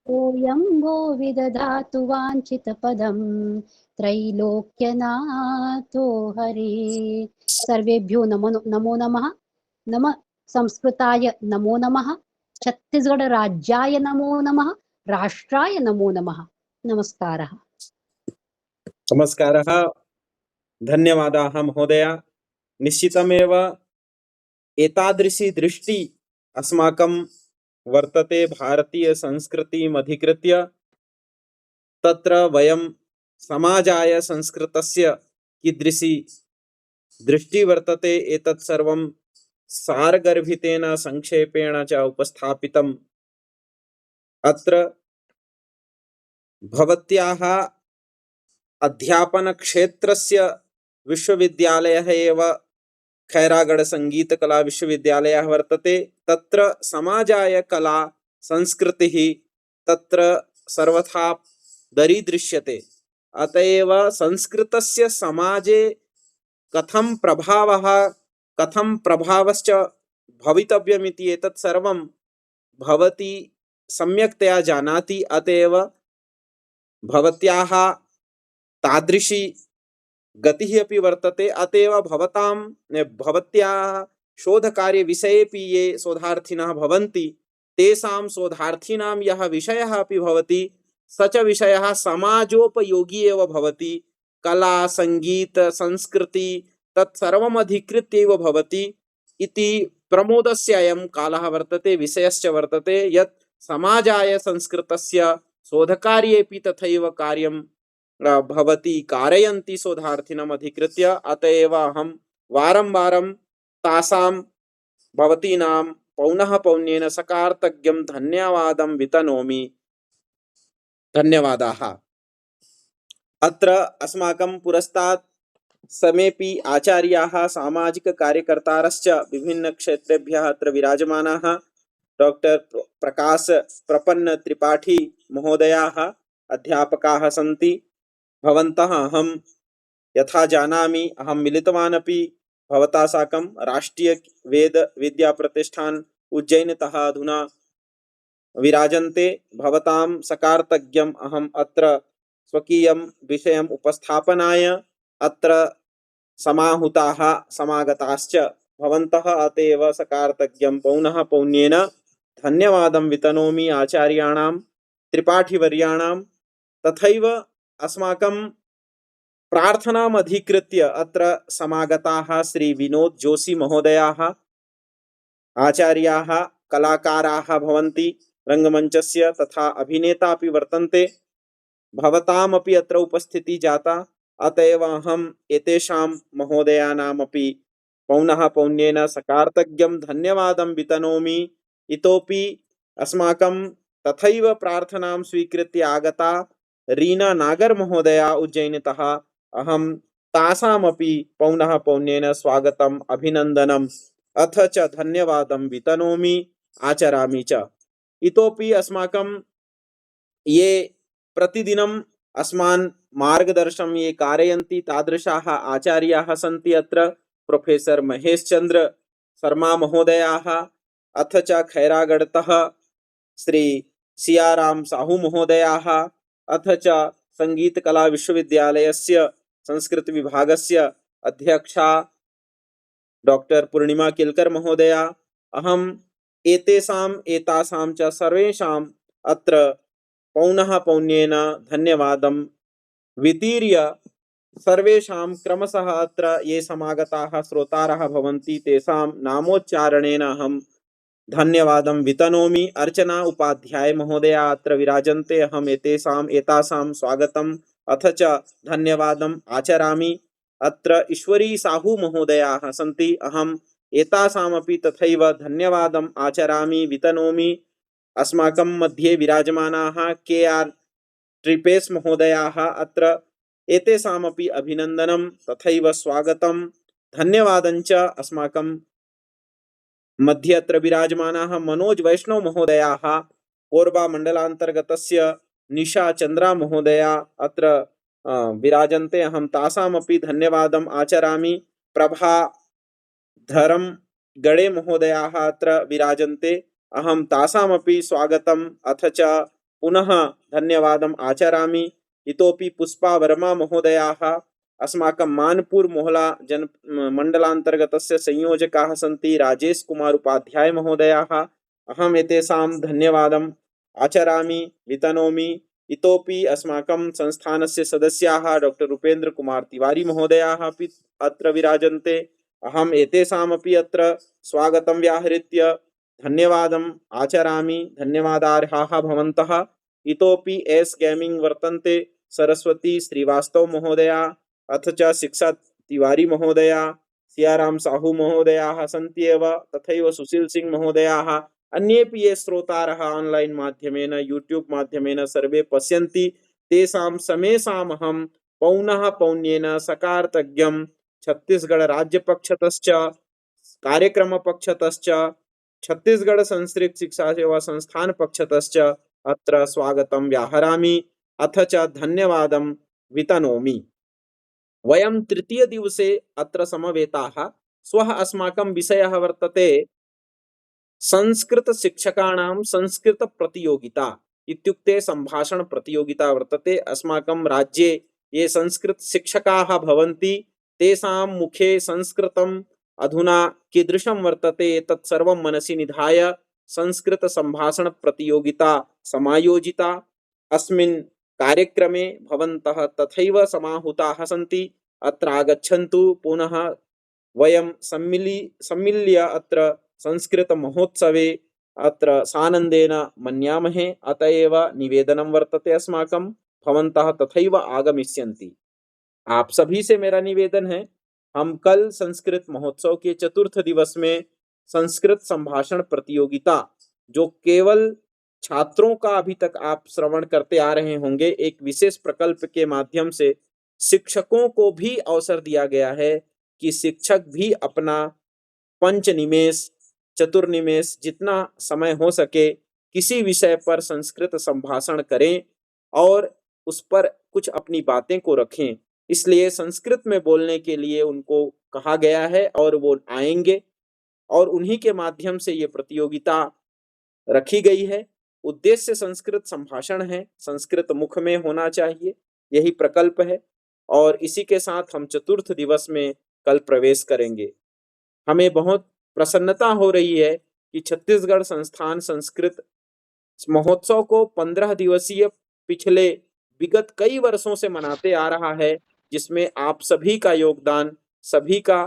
सोऽयं वो विदधातु वाञ्छितपदं त्रैलोक्यनाथो हरे। सर्वेभ्यो नमो नमः। नमः संस्कृताय नमो नमः। छत्तीसगढ़ राज्याय नमो नमः। राष्ट्राय नमो नमः। नमस्कारः। नमस्कारः, धन्यवादाः महोदय। निश्चितमेव एतादृशी दृष्टि अस्माकं वर्तते भारतीय संस्कृतिम् अधिकृत्य। तत्र वयं समाजाय संस्कृतस्य कीदृशी दृष्टि वर्तते एतत् सर्वं सारगर्भितेन संक्षेपेण च उपस्थापितम्। अत्र भवत्याः अध्यापनक्षेत्रस्य विश्वविद्यालयः एव खैरागढ़ संगीतकला विश्वविद्यालयः वर्तते। तत्र समाजाय कला संस्कृतिः तत्र सर्वथा दरीदृश्यते। अत एव संस्कृतस्य समाजे कथं प्रभावश्च भवितव्यमिति एतत् सर्वं भवती सम्यक्तया जानाति। अत एव भवत्याः तादृशी गतिः अपि वर्तते। अत एव भवत्याः शोधकार्यविषयेपि ये शोधार्थिनः भवन्ति, तेषां शोधार्थिनां यः विषयः अपि भवति, स च विषयः समाजोपयोगी एव भवति। कला संगीत संस्कृति तत्सर्वम् अधिकृत्य एव भवति इति प्रमोदस्य अयं कालः वर्तते, विषयश्च वर्तते यत् समाजाय संस्कृतस्य शोधकार्येऽपि तथैव कार्यं भवती कारयन्ति शोधार्थिनम् अधिकृत्य। अत एव अहं वारं वारं तासां भवतीनां पौनः पौन्येन सकार्तज्ञं धन्यवादं वितनोमि। धन्यवादाः। अत्र अस्माकं पुरस्तात् समेपि आचार्याः सामाजिककार्यकर्तारश्च विभिन्नक्षेत्रेभ्यः अत्र विराजमानाः डॉक्टर प्रकाश प्रपन्न त्रिपाठी महोदयाः अध्यापकाः सन्ति। भवन्तः अहं यथा जानामि, अहं मिलितवान् अपि भवता साकं राष्ट्रीय वेद विद्या प्रतिष्ठान उज्जैनतः अधुना विराजन्ते। भवतां सकार्तज्ञम् अहम् अत्र स्वकीयं विषयम् उपस्थापनाय अत्र समाहुताः समागताश्च भवन्तः। अत एव सकार्तज्ञं पौनः पौन्येन धन्यवादं वितनोमि आचार्याणां त्रिपाठिवर्याणां। तथैव अस्माकं प्रार्थनाम् अधिकृत्य अत्र समागताः श्री विनोद जोशी महोदयाः आचार्याः कलाकाराः भवन्ति, रंगमञ्चस्य तथा अभिनेता अपि वर्तन्ते। भवतामपि अत्र उपस्थितिः जाता। अत एव अहम् एतेषां महोदयानामपि पौनः पौन्येन सकार्तज्ञं धन्यवादं वितनोमि। इतोपि अस्माकं तथैव प्रार्थनां स्वीकृत्य आगता रीना नागर महोदया उज्जैनतः, अहं तासामपि पौनः पौन्येन स्वागतम् अभिनन्दनम् अथ च धन्यवादं वितनोमि, आचरामि च। इतोपि अस्माकं ये प्रतिदिनम् अस्मान् मार्गदर्शनं ये कारयन्ति तादृशाः आचार्याः सन्ति। अत्र प्रोफेसर महेश चंद्र शर्मा महोदयाः, अथ च खैरागढ़तः श्री सियाराम साहू महोदयाः, अथ च संगीतकला विश्वविद्यालयस्य संस्कृतविभागस्य अध्यक्षा डॉक्टर पूर्णिमा केलकर महोदया। अहम् एतासां च सर्वेषाम् अत्र पौनः पौन्येन धन्यवादं वितीर्य सर्वेषां क्रमशः अत्र ये समागताः श्रोतारः भवन्ति तेषां नामोच्चारणेन अहं धन्यवादं वितनोमि। अर्चना उपाध्याय महोदया अत्र विराजन्ते, अहम् एतासां स्वागतम् अथ च धन्यवादम् आचरामि। अत्र ईश्वरी साहू महोदयाः सन्ति, अहम् एतासामपि तथैव धन्यवादम् आचरामि वितनोमि। अस्माकं मध्ये विराजमानाः KR ट्रिपेश महोदयाः अत्र, एतेषामपि अभिनन्दनं तथैव स्वागतं धन्यवादञ्च। अस्माकं मध्ये अत्र विराजमानाः मनोज वैष्णव महोदयाः, कोरबा मण्डलान्तर्गतस्य निशा चन्द्रा महोदया अत्र विराजन्ते, अहं तासामपि धन्यवादम् आचरामि। प्रभा धरम गणे महोदयाः अत्र विराजन्ते, अहं तासामपि स्वागतम् अथ च पुनः धन्यवादम् आचरामि। इतोपि पुष्पा वर्मा महोदयाः अस्माकं मानपुर मोहला जन मण्डलान्तर्गतस्य संयोजकाः सन्ति, राजेश कुमार उपाध्याय महोदयाः, अहम् एतेषां धन्यवादम् आचरामि वितनोमि। इतोपि अस्माकं संस्थानस्य सदस्याः डॉक्टर उपेन्द्र कुमार तिवारी महोदयाः अपि अत्र विराजन्ते, अहम् एतेषामपि अत्र स्वागतं व्याहृत्य धन्यवादम् आचरामि। धन्यवादार्हाः भवन्तः। इतोपि एस गेमिंग वर्तन्ते, सरस्वती श्रीवास्तव महोदया अथ च शिक्षा तिवारी महोदया, सियाराम साहू महोदयाः सन्ति एव, तथैव सुशील सिंह महोदयाः, अन्येपि ये श्रोतारः ऑनलाइन माध्यमेन यूट्यूब माध्यमेन सर्वे पश्यन्ति, तेषां समेषामहं पौनः पौन्येन सकारतज्ञं छत्तीसगढ़ राज्य पक्षतश्च कार्यक्रम पक्षतश्च छत्तीसगढ़ संस्कृत शिक्षा सेवा संस्थान पक्षतश्च अत्र स्वागतं व्याहरामि अथ च धन्यवादं वितनोमि। वयं तृतीय दिवसे अत्र समवेताः। श्वः अस्माकं विषयः वर्तते संस्कृत शिक्षकाणां संस्कृत प्रतियोगिता, इत्युक्ते संभाषण प्रतियोगिता वर्तते। अस्माकं राज्ये ये संस्कृत शिक्षकाः भवन्ति तेषां मुखे संस्कृतम् अधुना कीदृशं वर्तते तत् सर्वं मनसि निधाय संस्कृत संभाषण प्रतियोगिता समायोजिता। अस्मिन् कार्यक्रमे भवन्तः तथैव समाहुताः सन्ति। अत्र आगच्छन्तु, पुनः वयं सम्मिल्य अत्र संस्कृत महोत्सवे अत्र सानन्देन मन्यामहे। अतएव निवेदनं वर्तते अस्माकं, भवन्तः तथैव आगमिष्यन्ति। आप सभी से मेरा निवेदन है, हम कल संस्कृत महोत्सव के चतुर्थ दिवस में संस्कृत संभाषण प्रतियोगिता, जो केवल छात्रों का अभी तक आप श्रवण करते आ रहे होंगे, एक विशेष प्रकल्प के माध्यम से शिक्षकों को भी अवसर दिया गया है कि शिक्षक भी अपना पंचनिमेष चतुर्निमेष जितना समय हो सके किसी विषय पर संस्कृत संभाषण करें और उस पर कुछ अपनी बातें को रखें। इसलिए संस्कृत में बोलने के लिए उनको कहा गया है और वो आएंगे और उन्हीं के माध्यम से ये प्रतियोगिता रखी गई है। उद्देश्य संस्कृत संभाषण है, संस्कृत मुख में होना चाहिए, यही प्रकल्प है। और इसी के साथ हम चतुर्थ दिवस में कल प्रवेश करेंगे। हमें बहुत प्रसन्नता हो रही है कि छत्तीसगढ़ संस्थान संस्कृत महोत्सव को 15 दिवसीय पिछले विगत कई वर्षों से मनाते आ रहा है, जिसमें आप सभी का योगदान, सभी का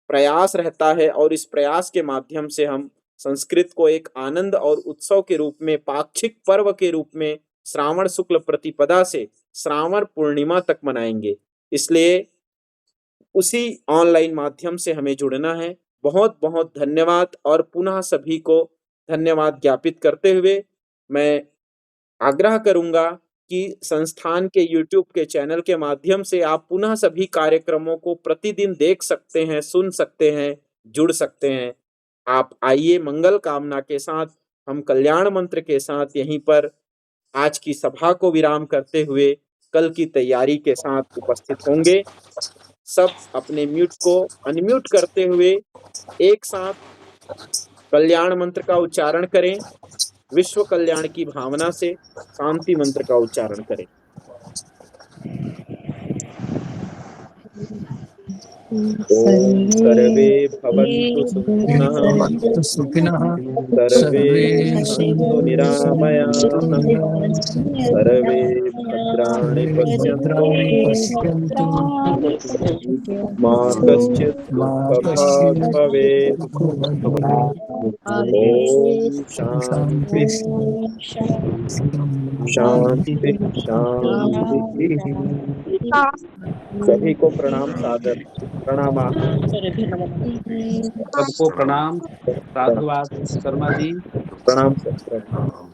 प्रयास रहता है और इस प्रयास के माध्यम से हम संस्कृत को एक आनंद और उत्सव के रूप में, पाक्षिक पर्व के रूप में श्रावण शुक्ल प्रतिपदा से श्रावण पूर्णिमा तक मनाएंगे। इसलिए उसी ऑनलाइन माध्यम से हमें जुड़ना है। बहुत बहुत धन्यवाद। और पुनः सभी को धन्यवाद ज्ञापित करते हुए मैं आग्रह करूंगा कि संस्थान के YouTube के चैनल के माध्यम से आप पुनः सभी कार्यक्रमों को प्रतिदिन देख सकते हैं, सुन सकते हैं, जुड़ सकते हैं। आप आइए, मंगल कामना के साथ हम कल्याण मंत्र के साथ यहीं पर आज की सभा को विराम करते हुए कल की तैयारी के साथ उपस्थित होंगे। सब अपने म्यूट को अनम्यूट करते हुए एक साथ कल्याण मंत्र का उच्चारण करें। विश्व कल्याण की भावना से शांति मंत्र का उच्चारण करें। ॐ सर्वे भवन्तु सुखिनः भवन्तु सुखिनः सर्वे सर्वे सन्तु निरामयाः सर्वे भद्राणि भद्राणि पश्यन्तु पश्यन्तु मा कश्चित् मा दुःखभाग् कश्चित् भवेत् ॐ शान्ति शान्ति शांति शांति। सभी को प्रणाम सादर प्रणाम। सबको प्रणाम, साधुवाद शर्मा जी। प्रणाम सर प्रणाम।